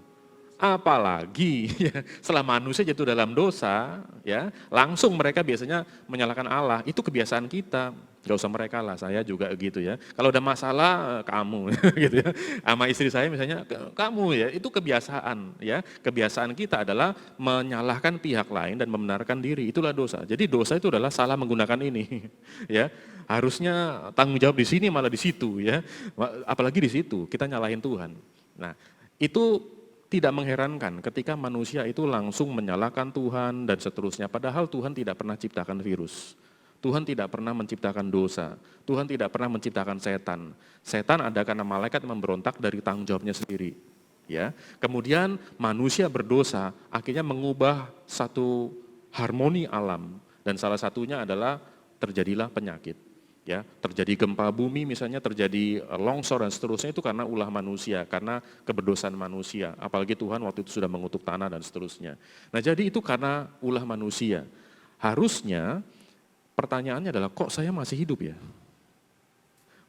Apalagi ya, setelah manusia jatuh dalam dosa, ya langsung mereka biasanya menyalahkan Allah. Itu kebiasaan kita. Gak usah mereka lah, saya juga gitu ya. Kalau ada masalah, kamu gitu ya. Sama istri saya misalnya, kamu ya. Itu kebiasaan ya. Kebiasaan kita adalah menyalahkan pihak lain dan membenarkan diri. Itulah dosa. Jadi dosa itu adalah salah menggunakan ini. Ya, harusnya tanggung jawab di sini malah di situ ya. Apalagi di situ kita nyalahin Tuhan. Nah, itu tidak mengherankan ketika manusia itu langsung menyalahkan Tuhan dan seterusnya. Padahal Tuhan tidak pernah ciptakan virus. Tuhan tidak pernah menciptakan dosa. Tuhan tidak pernah menciptakan setan. Setan ada karena malaikat memberontak dari tanggung jawabnya sendiri. Ya. Kemudian manusia berdosa akhirnya mengubah satu harmoni alam. Dan salah satunya adalah terjadilah penyakit. Ya, terjadi gempa bumi misalnya, terjadi longsor dan seterusnya itu karena ulah manusia, karena keberdosaan manusia. Apalagi Tuhan waktu itu sudah mengutuk tanah dan seterusnya. Nah jadi itu karena ulah manusia. Harusnya pertanyaannya adalah kok saya masih hidup ya?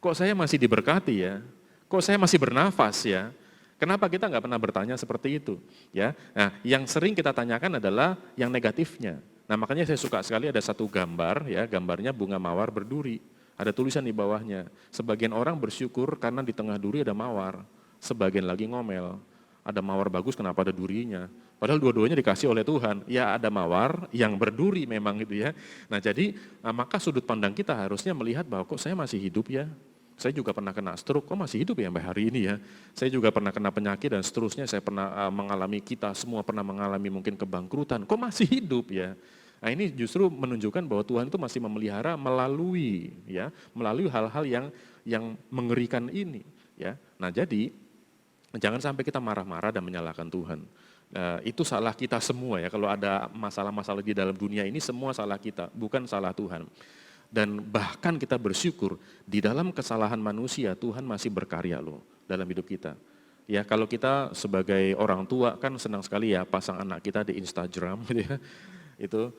Kok saya masih diberkati ya? Kok saya masih bernafas ya? Kenapa kita nggak pernah bertanya seperti itu? Ya, nah yang sering kita tanyakan adalah yang negatifnya. Nah makanya saya suka sekali ada satu gambar ya, gambarnya bunga mawar berduri. Ada tulisan di bawahnya, sebagian orang bersyukur karena di tengah duri ada mawar, sebagian lagi ngomel. Ada mawar bagus kenapa ada durinya? Padahal dua-duanya dikasih oleh Tuhan. Ya ada mawar yang berduri memang gitu ya. Nah jadi maka sudut pandang kita harusnya melihat bahwa kok saya masih hidup ya. Saya juga pernah kena stroke, kok masih hidup ya sampai hari ini ya. Saya juga pernah kena penyakit dan seterusnya, saya pernah mengalami, kita semua pernah mengalami mungkin kebangkrutan, kok masih hidup ya. Nah ini justru menunjukkan bahwa Tuhan itu masih memelihara melalui hal-hal yang mengerikan ini ya. Nah jadi jangan sampai kita marah-marah dan menyalahkan Tuhan. Itu salah kita semua ya, kalau ada masalah-masalah di dalam dunia ini semua salah kita, bukan salah Tuhan. Dan bahkan kita bersyukur di dalam kesalahan manusia Tuhan masih berkarya loh dalam hidup kita. Ya kalau kita sebagai orang tua kan senang sekali ya pasang anak kita di Instagram gitu ya. Itu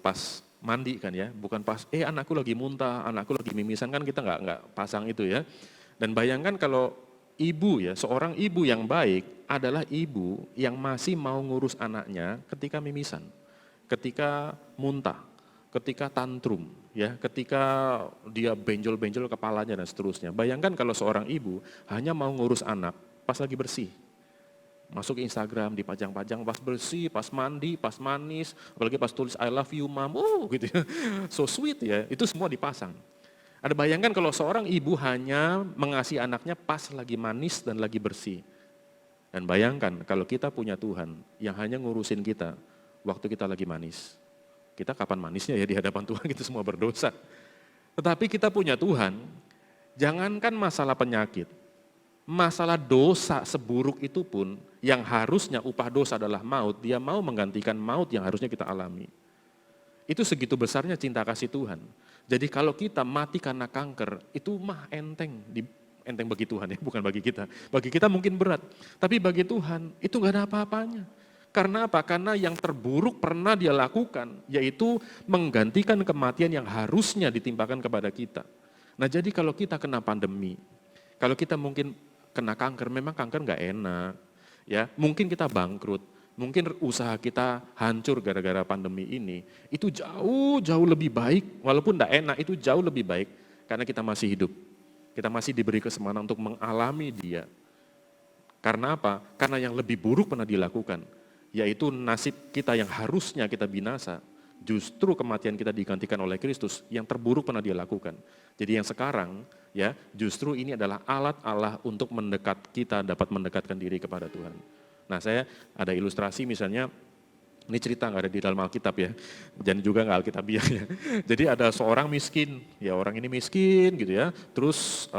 pas mandi kan ya, bukan pas anakku lagi muntah, anakku lagi mimisan, kan kita nggak pasang itu ya. Dan bayangkan kalau ibu ya, seorang ibu yang baik adalah ibu yang masih mau ngurus anaknya ketika mimisan, ketika muntah, ketika tantrum, ya, ketika dia benjol-benjol kepalanya dan seterusnya. Bayangkan kalau seorang ibu hanya mau ngurus anak pas lagi bersih. Masuk ke Instagram, dipajang-pajang pas bersih, pas mandi, pas manis, apalagi pas tulis I love you mom, gitu ya. So sweet ya, itu semua dipasang. Ada bayangkan kalau seorang ibu hanya mengasihi anaknya pas lagi manis dan lagi bersih. Dan bayangkan kalau kita punya Tuhan yang hanya ngurusin kita waktu kita lagi manis. Kita kapan manisnya ya di hadapan Tuhan, kita semua berdosa. Tetapi kita punya Tuhan, jangankan masalah penyakit, masalah dosa seburuk itu pun yang harusnya upah dosa adalah maut, dia mau menggantikan maut yang harusnya kita alami. Itu segitu besarnya cinta kasih Tuhan. Jadi kalau kita mati karena kanker, itu mah enteng bagi Tuhan ya, bukan bagi kita. Bagi kita mungkin berat, tapi bagi Tuhan itu gak ada apa-apanya. Karena apa? Karena yang terburuk pernah dia lakukan, yaitu menggantikan kematian yang harusnya ditimpakan kepada kita. Nah jadi kalau kita kena pandemi, kalau kita mungkin kena kanker, memang kanker nggak enak, ya. Mungkin kita bangkrut, mungkin usaha kita hancur gara-gara pandemi ini. Itu jauh lebih baik, walaupun nggak enak, itu jauh lebih baik karena kita masih hidup. Kita masih diberi kesempatan untuk mengalami dia. Karena apa? Karena yang lebih buruk pernah dilakukan, yaitu nasib kita yang harusnya kita binasa. Justru kematian kita digantikan oleh Kristus, yang terburuk pernah dia lakukan. Jadi yang sekarang, ya, justru ini adalah alat Allah untuk kita dapat mendekatkan diri kepada Tuhan. Nah saya ada ilustrasi misalnya, ini cerita nggak ada di dalam Alkitab ya, dan juga nggak Alkitabiah ya. Jadi ada seorang miskin, ya orang ini miskin gitu ya, terus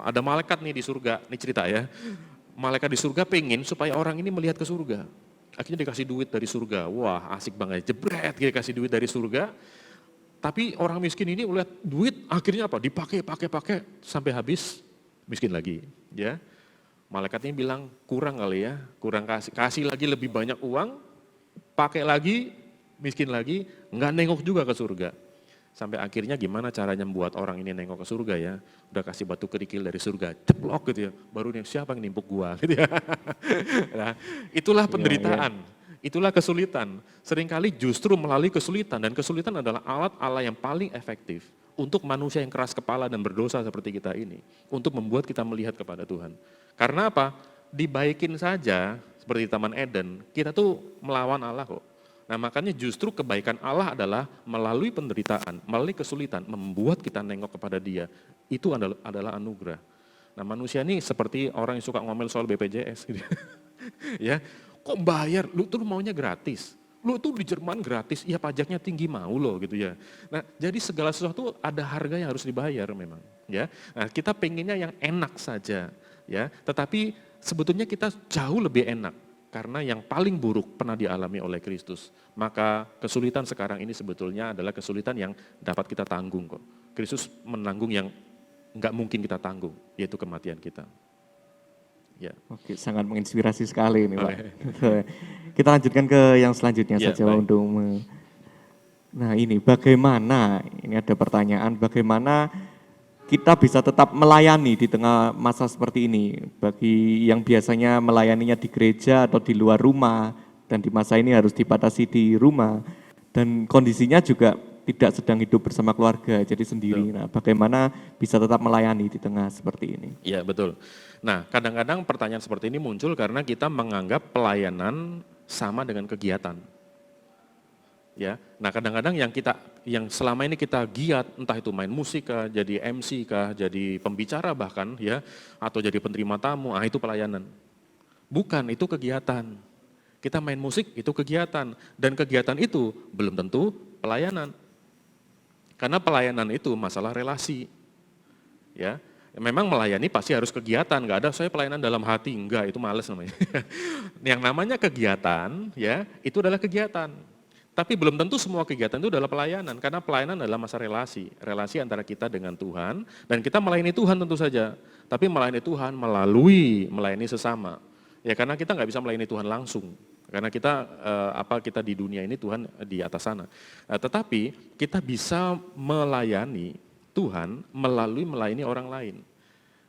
ada malaikat nih di surga, ini cerita ya. Malaikat di surga pengen supaya orang ini melihat ke surga. Akhirnya dikasih duit dari surga, wah asik banget, jebret gitu kasih duit dari surga. Tapi orang miskin ini lihat duit akhirnya apa? Pakai sampai habis, miskin lagi ya. Malaikatnya bilang kurang kali ya, kurang kasih lagi lebih banyak uang, pakai lagi, miskin lagi, nggak nengok juga ke surga. Sampai akhirnya gimana caranya membuat orang ini nengok ke surga ya, udah kasih batu kerikil dari surga, ceplok gitu ya, baru nih siapa yang nimpuk gua gitu ya. Nah, itulah Iya, iya. penderitaan, itulah kesulitan. Seringkali justru melalui kesulitan, dan kesulitan adalah alat Allah yang paling efektif untuk manusia yang keras kepala dan berdosa seperti kita ini, untuk membuat kita melihat kepada Tuhan. Karena apa? Dibaikin saja, seperti Taman Eden, kita tuh melawan Allah kok. Nah makanya justru kebaikan Allah adalah melalui penderitaan, melalui kesulitan, membuat kita nengok kepada Dia. Itu adalah anugerah. Nah manusia ini seperti orang yang suka ngomel soal BPJS gitu. Ya, kok bayar? Lu tuh maunya gratis. Lu tuh di Jerman gratis, ya pajaknya tinggi mau loh gitu ya. Nah jadi segala sesuatu ada harga yang harus dibayar memang. Ya, nah, kita pengennya yang enak saja, ya. Tetapi sebetulnya kita jauh lebih enak. Karena yang paling buruk pernah dialami oleh Kristus. Maka kesulitan sekarang ini sebetulnya adalah kesulitan yang dapat kita tanggung kok. Kristus menanggung yang nggak mungkin kita tanggung, yaitu kematian kita. Ya. Oke, sangat menginspirasi sekali ini Pak. Oke. Kita lanjutkan ke yang selanjutnya Ya, saja baik. untuk Nah ini bagaimana, ini ada pertanyaan, bagaimana kita bisa tetap melayani di tengah masa seperti ini, bagi yang biasanya melayaninya di gereja atau di luar rumah, dan di masa ini harus dibatasi di rumah, dan kondisinya juga tidak sedang hidup bersama keluarga, jadi sendiri. Nah, bagaimana bisa tetap melayani di tengah seperti ini? Iya betul. Nah kadang-kadang pertanyaan seperti ini muncul karena kita menganggap pelayanan sama dengan kegiatan. Ya, nah kadang-kadang yang selama ini kita giat, entah itu main musik kah, jadi MC kah, jadi pembicara bahkan ya, atau jadi penerima tamu, itu pelayanan. Bukan, itu kegiatan. Kita main musik itu kegiatan, dan kegiatan itu belum tentu pelayanan. Karena pelayanan itu masalah relasi. Ya, memang melayani pasti harus kegiatan, nggak ada saya pelayanan dalam hati, enggak, itu males namanya. Yang namanya kegiatan, ya, itu adalah kegiatan. Tapi belum tentu semua kegiatan itu adalah pelayanan, karena pelayanan adalah masa relasi antara kita dengan Tuhan, dan kita melayani Tuhan tentu saja, tapi melayani Tuhan melayani sesama. Ya karena kita nggak bisa melayani Tuhan langsung, karena kita di dunia ini, Tuhan di atas sana. Nah, tetapi kita bisa melayani Tuhan melalui melayani orang lain.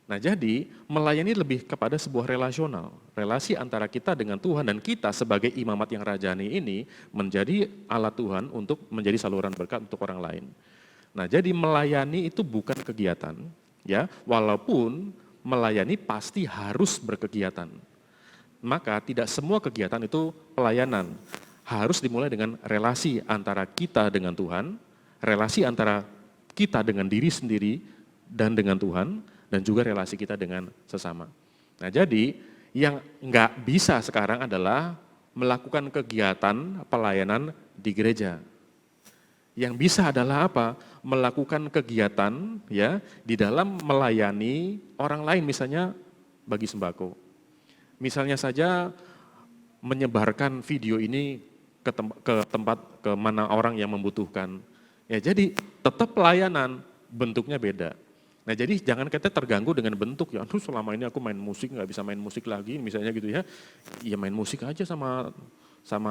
Nah jadi melayani lebih kepada sebuah relasional, relasi antara kita dengan Tuhan, dan kita sebagai imamat yang rajani ini menjadi alat Tuhan untuk menjadi saluran berkat untuk orang lain. Nah jadi melayani itu bukan kegiatan, ya walaupun melayani pasti harus berkegiatan. Maka tidak semua kegiatan itu pelayanan, harus dimulai dengan relasi antara kita dengan Tuhan, relasi antara kita dengan diri sendiri dan dengan Tuhan, dan juga relasi kita dengan sesama. Nah jadi yang nggak bisa sekarang adalah melakukan kegiatan pelayanan di gereja. Yang bisa adalah apa? Melakukan kegiatan ya di dalam melayani orang lain, misalnya bagi sembako. Misalnya saja menyebarkan video ini ke mana orang yang membutuhkan. Ya jadi tetap pelayanan, bentuknya beda. Nah jadi jangan kita terganggu dengan bentuk, ya aduh selama ini aku main musik nggak bisa main musik lagi misalnya gitu ya. Ya main musik aja sama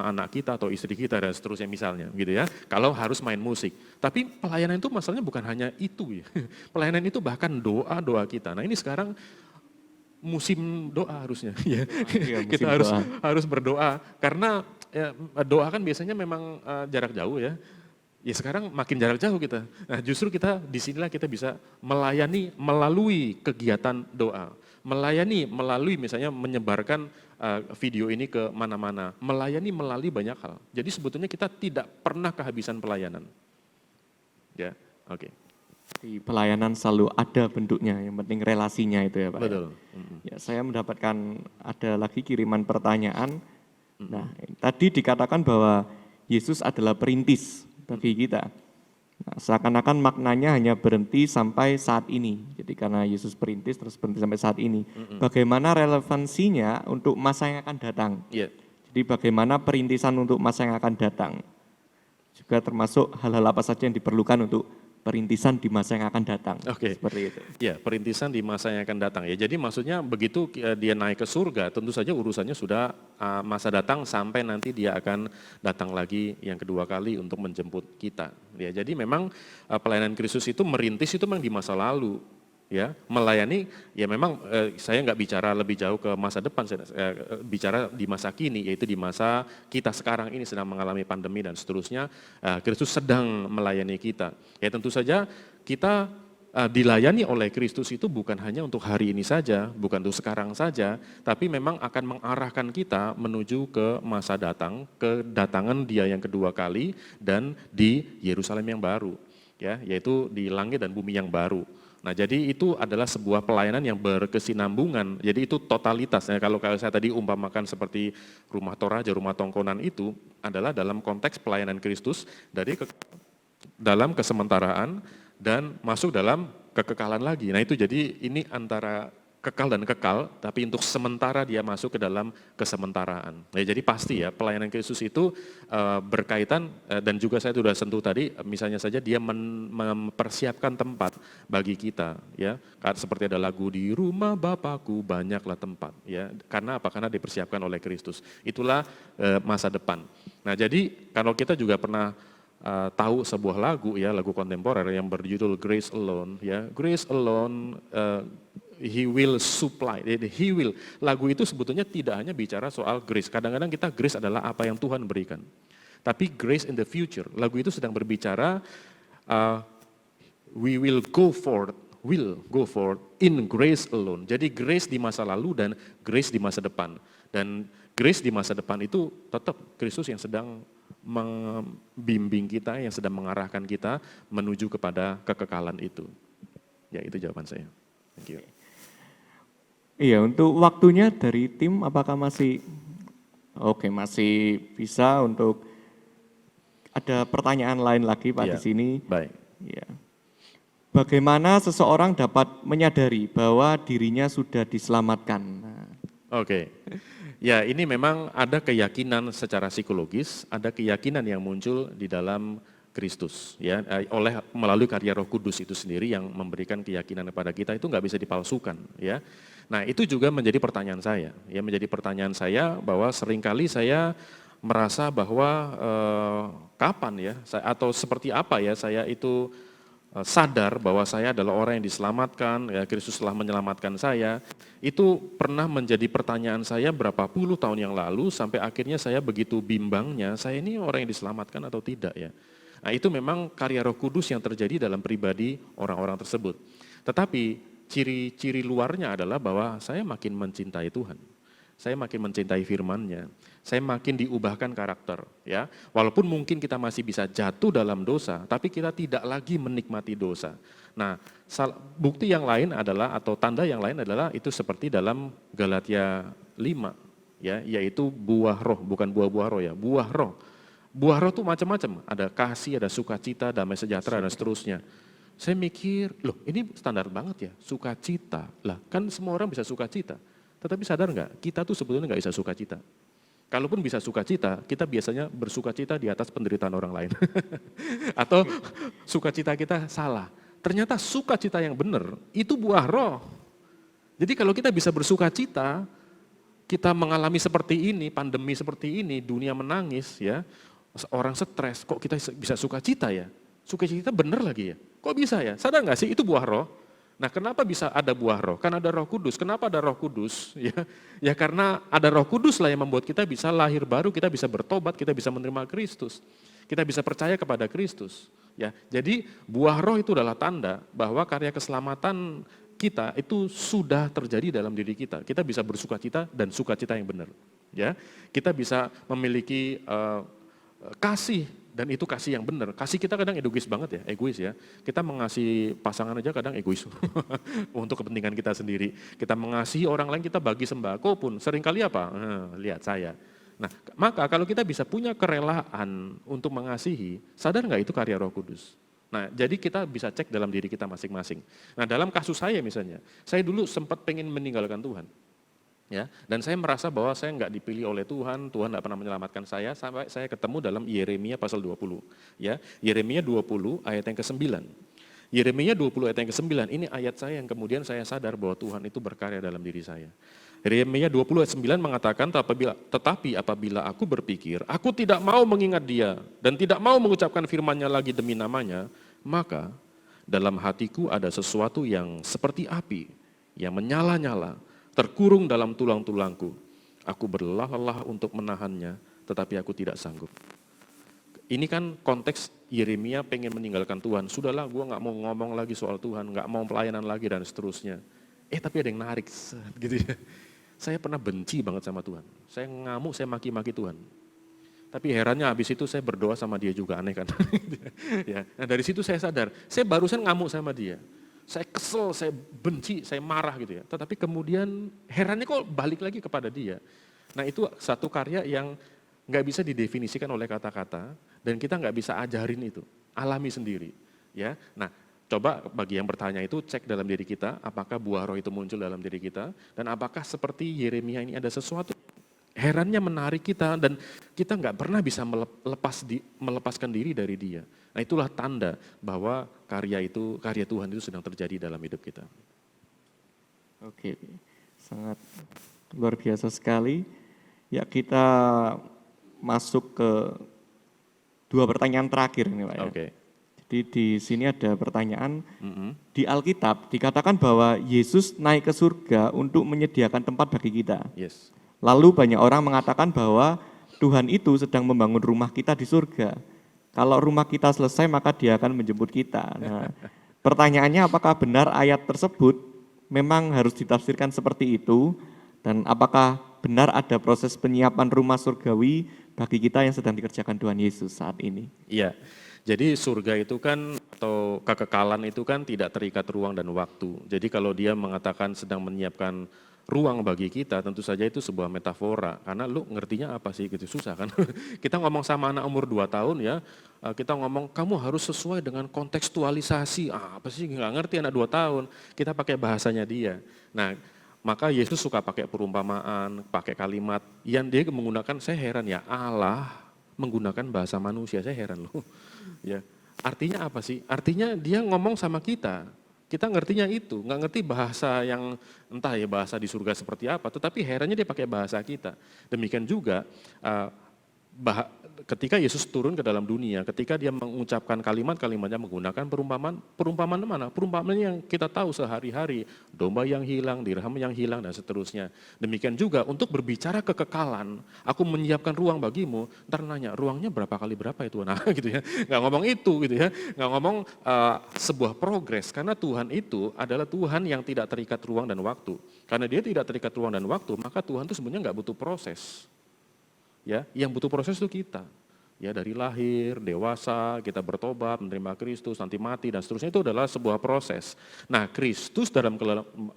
anak kita atau istri kita dan seterusnya misalnya gitu ya. Kalau harus main musik. Tapi pelayanan itu masalahnya bukan hanya itu ya. Pelayanan itu bahkan doa kita. Nah ini sekarang musim doa harusnya ya. Iya, musim Kita doa. harus berdoa karena ya, doa kan biasanya memang jarak jauh ya. Ya sekarang makin jarak jauh kita. Nah justru disinilah kita bisa melayani melalui kegiatan doa. Melayani melalui misalnya menyebarkan video ini ke mana-mana. Melayani melalui banyak hal. Jadi sebetulnya kita tidak pernah kehabisan pelayanan. Ya, oke. Di pelayanan selalu ada bentuknya, yang penting relasinya itu ya Pak. Betul. Ya, saya mendapatkan ada lagi kiriman pertanyaan. Nah, tadi dikatakan bahwa Yesus adalah perintis bagi kita. Nah, seakan-akan maknanya hanya berhenti sampai saat ini. Jadi karena Yesus perintis terus berhenti sampai saat ini. Bagaimana relevansinya untuk masa yang akan datang? Iya. Jadi bagaimana perintisan untuk masa yang akan datang? Juga termasuk hal-hal apa saja yang diperlukan untuk perintisan di masa yang akan datang. Oke. Seperti itu. Ya, perintisan di masa yang akan datang ya. Jadi maksudnya begitu dia naik ke surga, tentu saja urusannya sudah masa datang sampai nanti dia akan datang lagi yang kedua kali untuk menjemput kita. Ya, jadi memang pelayanan Kristus itu merintis itu memang di masa lalu. Ya, melayani ya memang saya nggak bicara lebih jauh ke masa depan, saya bicara di masa kini, yaitu di masa kita sekarang ini sedang mengalami pandemi dan seterusnya. Kristus sedang melayani kita. Ya tentu saja kita dilayani oleh Kristus itu bukan hanya untuk hari ini saja, bukan untuk sekarang saja, tapi memang akan mengarahkan kita menuju ke masa datang, kedatangan Dia yang kedua kali dan di Yerusalem yang baru, ya, yaitu di langit dan bumi yang baru. Nah, jadi itu adalah sebuah pelayanan yang berkesinambungan. Jadi itu totalitas. Kalau saya tadi umpamakan seperti rumah Toraja, rumah tongkonan itu adalah dalam konteks pelayanan Kristus dari dalam kesementaraan dan masuk dalam kekekalan lagi. Nah, itu jadi ini antara kekal dan kekal, tapi untuk sementara dia masuk ke dalam kesementaraan. Ya, jadi pasti ya pelayanan Kristus itu berkaitan dan juga saya sudah sentuh tadi, misalnya saja dia mempersiapkan tempat bagi kita, ya. Seperti ada lagu di rumah Bapakku banyaklah tempat, ya. Karena apa? Karena dipersiapkan oleh Kristus. Itulah masa depan. Nah, jadi kalau kita juga pernah tahu sebuah lagu ya, lagu kontemporer yang berjudul Grace Alone, ya. Grace Alone, He will supply, He will. Lagu itu sebetulnya tidak hanya bicara soal grace. Kadang-kadang kita grace adalah apa yang Tuhan berikan. Tapi grace in the future, lagu itu sedang berbicara we will go forth in grace alone. Jadi grace di masa lalu dan grace di masa depan. Dan grace di masa depan itu tetap Kristus yang sedang membimbing kita, yang sedang mengarahkan kita menuju kepada kekekalan itu. Ya, itu jawaban saya. Thank you. Iya, untuk waktunya dari tim apakah masih masih bisa untuk ada pertanyaan lain lagi Pak Ya, di sini? baik. Ya. Bagaimana seseorang dapat menyadari bahwa dirinya sudah diselamatkan? Nah, Oke. Ya, ini memang ada keyakinan secara psikologis, ada keyakinan yang muncul di dalam Kristus, ya, melalui karya Roh Kudus itu sendiri yang memberikan keyakinan kepada kita, itu nggak bisa dipalsukan, ya. Nah, itu juga menjadi pertanyaan saya, ya, menjadi pertanyaan saya bahwa seringkali saya merasa bahwa kapan ya, atau seperti apa ya saya itu sadar bahwa saya adalah orang yang diselamatkan, ya, Kristus telah menyelamatkan saya. Itu pernah menjadi pertanyaan saya berapa puluh tahun yang lalu, sampai akhirnya saya begitu bimbangnya, saya ini orang yang diselamatkan atau tidak ya. Nah, itu memang karya Roh Kudus yang terjadi dalam pribadi orang-orang tersebut. Tetapi ciri-ciri luarnya adalah bahwa saya makin mencintai Tuhan. Saya makin mencintai firman-Nya. Saya makin diubahkan karakter, ya. Walaupun mungkin kita masih bisa jatuh dalam dosa, tapi kita tidak lagi menikmati dosa. Nah, bukti yang lain adalah, atau tanda yang lain adalah itu seperti dalam Galatia 5, ya, yaitu buah roh, bukan buah-buah roh ya, buah roh. Buah roh itu macam-macam, ada kasih, ada sukacita, damai sejahtera, dan seterusnya. Saya mikir, loh ini standar banget ya, sukacita. Lah kan semua orang bisa sukacita, tetapi sadar nggak, kita tuh sebetulnya nggak bisa sukacita. Kalaupun bisa sukacita, kita biasanya bersukacita di atas penderitaan orang lain. Atau sukacita kita salah. Ternyata sukacita yang benar, itu buah roh. Jadi kalau kita bisa bersukacita, kita mengalami seperti ini, pandemi seperti ini, dunia menangis ya, orang stres, kok kita bisa sukacita ya? Sukacita benar lagi ya? Kok bisa ya? Sadar nggak sih itu buah roh? Nah, kenapa bisa ada buah roh? Karena ada Roh Kudus. Kenapa ada Roh Kudus? Ya karena ada Roh Kudus lah yang membuat kita bisa lahir baru, kita bisa bertobat, kita bisa menerima Kristus. Kita bisa percaya kepada Kristus. Ya, jadi buah roh itu adalah tanda bahwa karya keselamatan kita itu sudah terjadi dalam diri kita. Kita bisa bersukacita dan sukacita yang benar. Ya, kita bisa memiliki kasih Dan itu kasih yang benar. Kasih kita kadang egois banget ya, egois ya. Kita mengasihi pasangan aja kadang egois untuk kepentingan kita sendiri. Kita mengasihi orang lain, kita bagi sembako pun seringkali apa? Lihat saya. Nah, maka kalau kita bisa punya kerelaan untuk mengasihi, sadar nggak itu karya Roh Kudus? Nah, jadi kita bisa cek dalam diri kita masing-masing. Nah, dalam kasus saya misalnya, saya dulu sempat pengen meninggalkan Tuhan. Ya, dan saya merasa bahwa saya nggak dipilih oleh Tuhan, Tuhan nggak pernah menyelamatkan saya, sampai saya ketemu dalam Yeremia pasal 20. Ya, Yeremia 20 ayat yang ke-9. Yeremia 20 ayat yang ke-9, ini ayat saya yang kemudian saya sadar bahwa Tuhan itu berkarya dalam diri saya. Yeremia 20 ayat 9 mengatakan, tetapi apabila aku berpikir, aku tidak mau mengingat dia, dan tidak mau mengucapkan firman-Nya lagi demi namanya, maka dalam hatiku ada sesuatu yang seperti api, yang menyala-nyala, terkurung dalam tulang-tulangku. Aku berlelah-lelah untuk menahannya, tetapi aku tidak sanggup. Ini kan konteks Yeremia pengen meninggalkan Tuhan. Sudahlah, gue nggak mau ngomong lagi soal Tuhan, nggak mau pelayanan lagi dan seterusnya. Tapi ada yang narik, gitu ya. Saya pernah benci banget sama Tuhan. Saya ngamuk, saya maki-maki Tuhan. Tapi herannya habis itu saya berdoa sama dia juga, aneh kan. Ya, nah dari situ saya sadar, saya barusan ngamuk sama dia. Saya kesel, saya benci, saya marah gitu ya. Tetapi kemudian herannya kok balik lagi kepada dia. Nah itu satu karya yang nggak bisa didefinisikan oleh kata-kata dan kita nggak bisa ajarin itu, alami sendiri. Ya, nah coba bagi yang bertanya itu cek dalam diri kita, apakah buah roh itu muncul dalam diri kita dan apakah seperti Yeremia ini ada sesuatu herannya menarik kita dan kita nggak pernah bisa melepaskan diri dari dia. Nah itulah tanda bahwa karya Tuhan itu sedang terjadi dalam hidup kita. Oke, sangat luar biasa sekali. Ya kita masuk ke dua pertanyaan terakhir nih Pak ya. Oke. Jadi di sini ada pertanyaan, di Alkitab dikatakan bahwa Yesus naik ke surga untuk menyediakan tempat bagi kita. Yes. Lalu banyak orang mengatakan bahwa Tuhan itu sedang membangun rumah kita di surga. Kalau rumah kita selesai maka dia akan menjemput kita. Nah, pertanyaannya apakah benar ayat tersebut memang harus ditafsirkan seperti itu? Dan apakah benar ada proses penyiapan rumah surgawi bagi kita yang sedang dikerjakan Tuhan Yesus saat ini? Iya, jadi surga itu kan atau kekekalan itu kan tidak terikat ruang dan waktu. Jadi kalau dia mengatakan sedang menyiapkan ruang bagi kita, tentu saja itu sebuah metafora. Karena lu ngertinya apa sih gitu, susah kan. Kita ngomong sama anak umur 2 tahun ya, kita ngomong kamu harus sesuai dengan kontekstualisasi. Apa sih nggak ngerti anak 2 tahun, kita pakai bahasanya dia. Nah maka Yesus suka pakai perumpamaan, pakai kalimat yang dia menggunakan, saya heran ya Allah menggunakan bahasa manusia, saya heran loh. Ya, artinya apa sih? Artinya dia ngomong sama kita ngertinya itu, nggak ngerti bahasa yang entah ya bahasa di surga seperti apa, tetapi herannya dia pakai bahasa kita. Demikian juga ketika Yesus turun ke dalam dunia, ketika dia mengucapkan kalimat-kalimatnya menggunakan perumpamaan mana? Perumpamaan yang kita tahu sehari-hari, domba yang hilang, dirham yang hilang, dan seterusnya. Demikian juga untuk berbicara kekekalan, aku menyiapkan ruang bagimu, ntar nanya, ruangnya berapa kali berapa itu? Nah gitu ya, nggak ngomong itu gitu ya, nggak ngomong sebuah progres, karena Tuhan itu adalah Tuhan yang tidak terikat ruang dan waktu. Karena dia tidak terikat ruang dan waktu, maka Tuhan itu sebenarnya nggak butuh proses. Ya, yang butuh proses itu kita. Ya, dari lahir, dewasa, kita bertobat, menerima Kristus, nanti mati dan seterusnya itu adalah sebuah proses. Nah, Kristus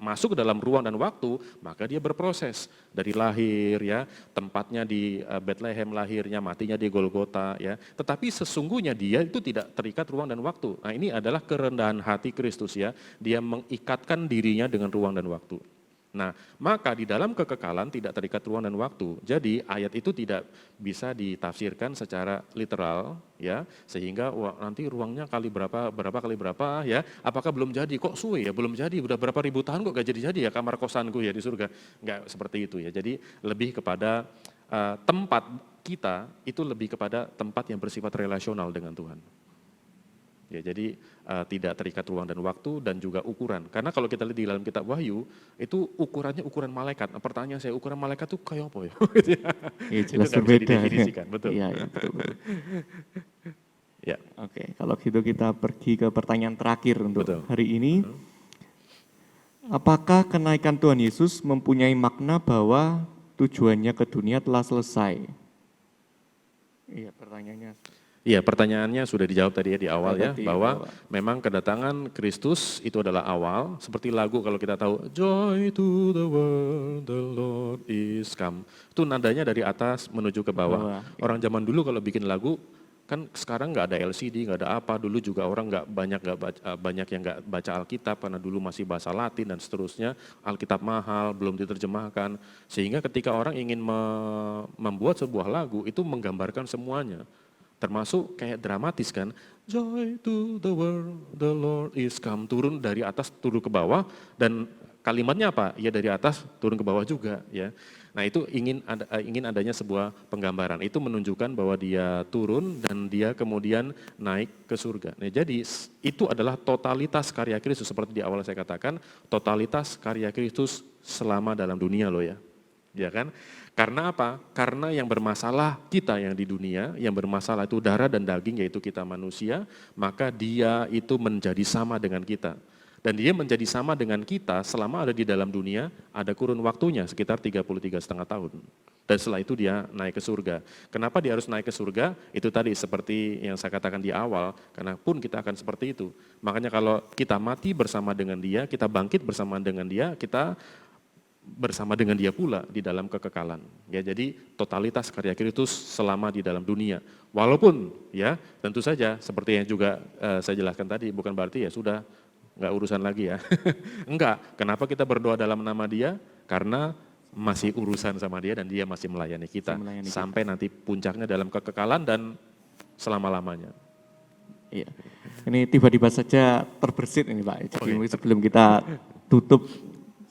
masuk ke dalam ruang dan waktu, maka dia berproses dari lahir ya, tempatnya di Bethlehem lahirnya, matinya di Golgota ya. Tetapi sesungguhnya dia itu tidak terikat ruang dan waktu. Nah, ini adalah kerendahan hati Kristus ya. Dia mengikatkan dirinya dengan ruang dan waktu. Nah, maka di dalam kekekalan tidak terikat ruang dan waktu. Jadi ayat itu tidak bisa ditafsirkan secara literal ya, sehingga nanti ruangnya kali berapa kali berapa ya. Apakah belum jadi? Kok suwe ya? Belum jadi. Udah berapa ribu tahun kok gak jadi-jadi ya kamar kosanku ya di surga. Enggak seperti itu ya. Jadi lebih kepada tempat kita itu lebih kepada tempat yang bersifat relasional dengan Tuhan. Ya, jadi tidak terikat ruang dan waktu dan juga ukuran. Karena kalau kita lihat di dalam kitab Wahyu, itu ukurannya ukuran malaikat. Nah, pertanyaan saya, ukuran malaikat itu kayak apa ya? Ya jelas itu berbeda. bisa didefinisikan, betul. Iya, ya, betul. Ya. Oke, kalau gitu kita pergi ke pertanyaan terakhir untuk Betul. hari ini. Apakah kenaikan Tuhan Yesus mempunyai makna bahwa tujuannya ke dunia telah selesai? Iya, pertanyaannya Iya, pertanyaannya sudah dijawab tadi ya di awal ya, tadi bahwa bahwa memang kedatangan Kristus itu adalah awal, seperti lagu kalau kita tahu, Joy to the world, the Lord is come. Itu nadanya dari atas menuju ke bawah. bahwa Orang zaman dulu kalau bikin lagu, kan sekarang nggak ada LCD, nggak ada apa, dulu juga orang banyak yang nggak baca Alkitab, karena dulu masih bahasa Latin dan seterusnya, Alkitab mahal, belum diterjemahkan, sehingga ketika orang ingin membuat sebuah lagu, itu menggambarkan semuanya. Termasuk kayak dramatis kan, joy to the world, the Lord is come, turun dari atas turun ke bawah, dan kalimatnya apa? Ya dari atas turun ke bawah juga ya. Nah itu ingin adanya sebuah penggambaran, itu menunjukkan bahwa dia turun dan dia kemudian naik ke surga. Nah jadi itu adalah totalitas karya Kristus, seperti di awal saya katakan, totalitas karya Kristus selama dalam dunia loh ya kan? Karena apa? Karena yang bermasalah kita yang di dunia, yang bermasalah itu darah dan daging yaitu kita manusia, maka dia itu menjadi sama dengan kita. Dan dia menjadi sama dengan kita selama ada di dalam dunia, ada kurun waktunya sekitar 33,5 tahun. Dan setelah itu dia naik ke surga. Kenapa dia harus naik ke surga? Itu tadi seperti yang saya katakan di awal, karena pun kita akan seperti itu. Makanya kalau kita mati bersama dengan dia, kita bangkit bersama dengan dia, kita bersama dengan dia pula di dalam kekekalan. Ya, jadi totalitas karya Kristus selama di dalam dunia. Walaupun ya tentu saja seperti yang juga saya jelaskan tadi, bukan berarti ya sudah nggak urusan lagi ya. Enggak, kenapa kita berdoa dalam nama dia? Karena masih urusan sama dia dan dia masih melayani kita. Sampai nanti puncaknya dalam kekekalan dan selama-lamanya. iya. Ini tiba-tiba saja terbersit ini Pak. Jadi sebelum kita tutup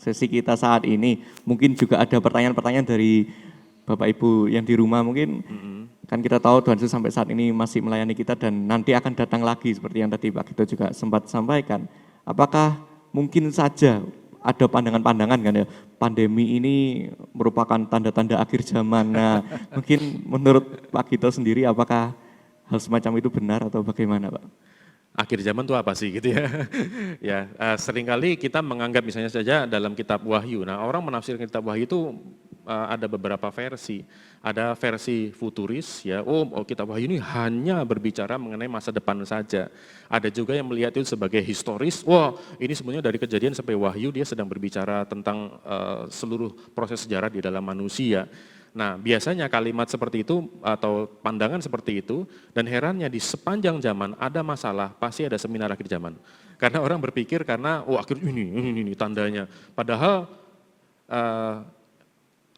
sesi kita saat ini, mungkin juga ada pertanyaan-pertanyaan dari Bapak Ibu yang di rumah mungkin. Kan kita tahu Tuhan Yesus sampai saat ini masih melayani kita dan nanti akan datang lagi seperti yang tadi Pak Gito juga sempat sampaikan. Apakah mungkin saja ada pandangan-pandangan kan ya, pandemi ini merupakan tanda-tanda akhir zaman. Nah, mungkin menurut Pak Gito sendiri apakah hal semacam itu benar atau bagaimana Pak? Akhir zaman itu apa sih gitu ya? Ya, seringkali kita menganggap misalnya saja dalam kitab Wahyu. Nah, orang menafsirkan kitab Wahyu itu ada beberapa versi. Ada versi futuris ya, kitab Wahyu ini hanya berbicara mengenai masa depan saja. Ada juga yang melihat itu sebagai historis. Wah, ini sebenarnya dari Kejadian sampai Wahyu dia sedang berbicara tentang seluruh proses sejarah di dalam manusia. Nah, biasanya kalimat seperti itu atau pandangan seperti itu, dan herannya di sepanjang zaman ada masalah, pasti ada seminar akhir zaman. Karena orang berpikir karena akhir ini tandanya. Padahal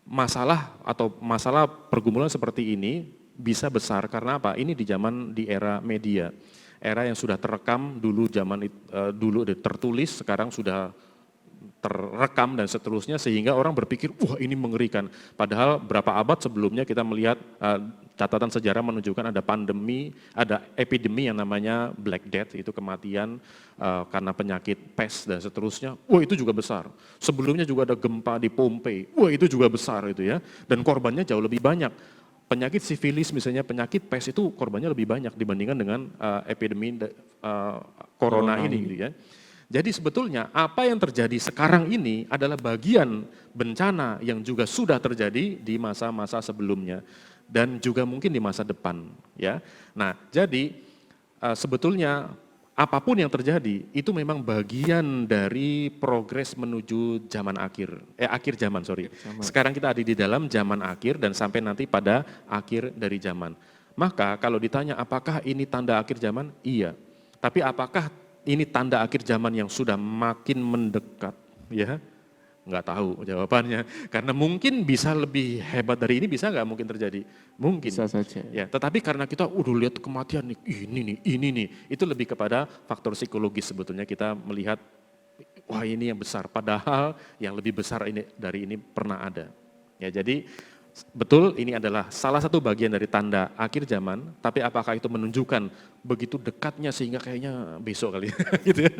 masalah pergumulan seperti ini bisa besar karena apa? Ini di era media. Era yang sudah terekam dulu dulu tertulis, sekarang sudah terekam dan seterusnya, sehingga orang berpikir wah ini mengerikan. Padahal berapa abad sebelumnya kita melihat catatan sejarah menunjukkan ada epidemi yang namanya Black Death, itu kematian karena penyakit pes dan seterusnya. Wah itu juga besar. Sebelumnya juga ada gempa di Pompei. Wah itu juga besar itu ya. Dan korbannya jauh lebih banyak. Penyakit sifilis misalnya, penyakit pes itu korbannya lebih banyak dibandingkan dengan epidemi corona ini gitu ya. Jadi sebetulnya apa yang terjadi sekarang ini adalah bagian bencana yang juga sudah terjadi di masa-masa sebelumnya dan juga mungkin di masa depan ya. Nah, jadi sebetulnya apapun yang terjadi itu memang bagian dari progres menuju zaman akhir zaman. Sekarang kita ada di dalam zaman akhir dan sampai nanti pada akhir dari zaman. Maka kalau ditanya apakah ini tanda akhir zaman? Iya. Tapi apakah ini tanda akhir zaman yang sudah makin mendekat, ya? Nggak tahu jawabannya. Karena mungkin bisa lebih hebat dari ini, bisa nggak mungkin terjadi? Mungkin. Bisa saja. Ya, tetapi karena kita udah lihat kematian nih, ini nih, itu lebih kepada faktor psikologis sebetulnya kita melihat, wah ini yang besar. Padahal yang lebih besar dari ini pernah ada. Ya, jadi betul ini adalah salah satu bagian dari tanda akhir zaman, tapi apakah itu menunjukkan begitu dekatnya sehingga kayaknya besok kali gitu ya.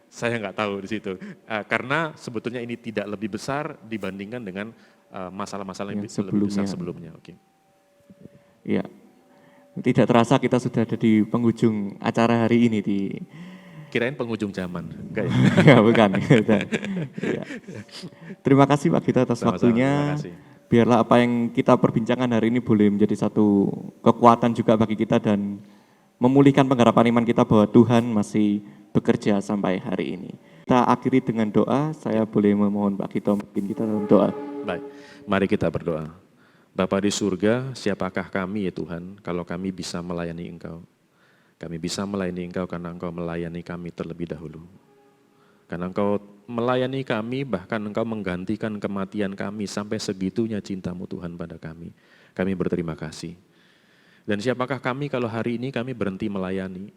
Saya nggak tahu di situ. Karena sebetulnya ini tidak lebih besar dibandingkan dengan masalah-masalah yang lebih besar sebelumnya. Oke. Iya. Tidak terasa kita sudah ada di penghujung acara hari ini di Kirain penghujung zaman. Ya, bukan. Ya. Terima kasih Pak Gito atas Sama-sama, waktunya. terima kasih. biarlah apa yang kita perbincangkan hari ini boleh menjadi satu kekuatan juga bagi kita dan memulihkan pengharapan iman kita bahwa Tuhan masih bekerja sampai hari ini. Kita akhiri dengan doa, saya boleh memohon Pak Gito mungkin kita dalam doa. Baik, mari kita berdoa. Bapa di surga, siapakah kami ya Tuhan kalau kami bisa melayani Engkau? Kami bisa melayani Engkau karena Engkau melayani kami terlebih dahulu. Karena Engkau melayani kami, bahkan Engkau menggantikan kematian kami sampai segitunya cintamu Tuhan pada kami. Kami berterima kasih. Dan siapakah kami kalau hari ini kami berhenti melayani?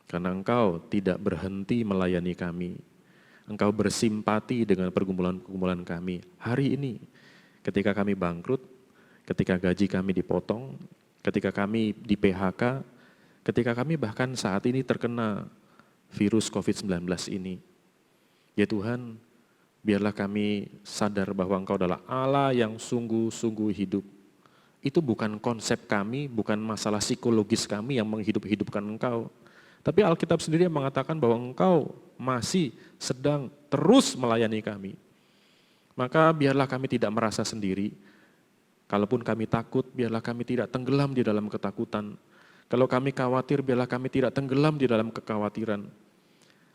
Karena Engkau tidak berhenti melayani kami. Engkau bersimpati dengan pergumulan-pergumulan kami. Hari ini, ketika kami bangkrut, ketika gaji kami dipotong, ketika kami di PHK, ketika kami bahkan saat ini terkena virus COVID-19 ini, ya Tuhan, biarlah kami sadar bahwa Engkau adalah Allah yang sungguh-sungguh hidup. Itu bukan konsep kami, bukan masalah psikologis kami yang menghidup-hidupkan Engkau. Tapi Alkitab sendiri yang mengatakan bahwa Engkau masih sedang terus melayani kami. Maka biarlah kami tidak merasa sendiri. Kalaupun kami takut, biarlah kami tidak tenggelam di dalam ketakutan. Kalau kami khawatir, biarlah kami tidak tenggelam di dalam kekhawatiran.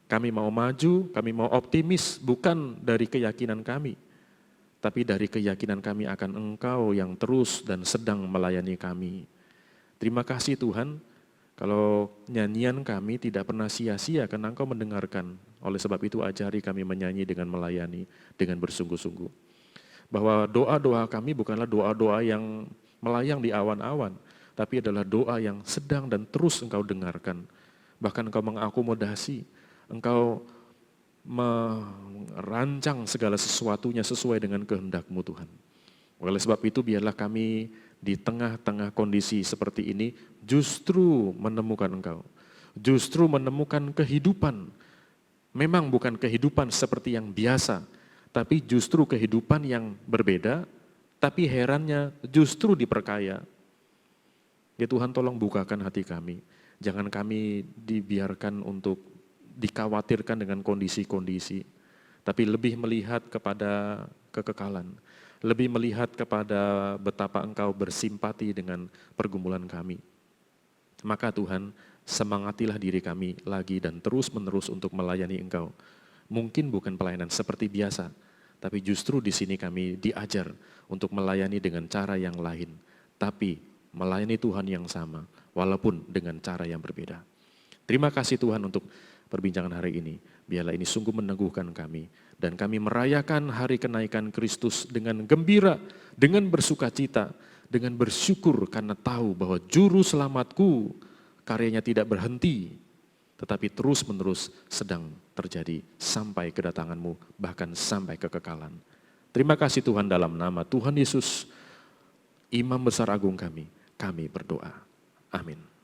Kami mau maju, kami mau optimis, bukan dari keyakinan kami, tapi dari keyakinan kami akan Engkau yang terus dan sedang melayani kami. Terima kasih Tuhan, kalau nyanyian kami tidak pernah sia-sia karena Engkau mendengarkan. Oleh sebab itu ajari kami menyanyi dengan melayani, dengan bersungguh-sungguh. Bahwa doa-doa kami bukanlah doa-doa yang melayang di awan-awan, tapi adalah doa yang sedang dan terus Engkau dengarkan. Bahkan Engkau mengakomodasi, Engkau merancang segala sesuatunya sesuai dengan kehendak-Mu Tuhan. Oleh sebab itu biarlah kami di tengah-tengah kondisi seperti ini justru menemukan Engkau. Justru menemukan kehidupan. Memang bukan kehidupan seperti yang biasa, tapi justru kehidupan yang berbeda, tapi herannya justru diperkaya. Ya Tuhan tolong bukakan hati kami. Jangan kami dibiarkan untuk dikhawatirkan dengan kondisi-kondisi, tapi lebih melihat kepada kekekalan, lebih melihat kepada betapa Engkau bersimpati dengan pergumulan kami. Maka Tuhan, semangatilah diri kami lagi dan terus-menerus untuk melayani Engkau. Mungkin bukan pelayanan seperti biasa, tapi justru di sini kami diajar untuk melayani dengan cara yang lain, tapi melayani Tuhan yang sama, walaupun dengan cara yang berbeda. Terima kasih Tuhan untuk perbincangan hari ini. Biarlah ini sungguh meneguhkan kami. Dan kami merayakan hari kenaikan Kristus dengan gembira, dengan bersukacita, dengan bersyukur karena tahu bahwa juru selamatku karyanya tidak berhenti, tetapi terus-menerus sedang terjadi sampai kedatangan-Mu, bahkan sampai kekekalan. Terima kasih Tuhan, dalam nama Tuhan Yesus, Imam Besar Agung kami berdoa. Amin.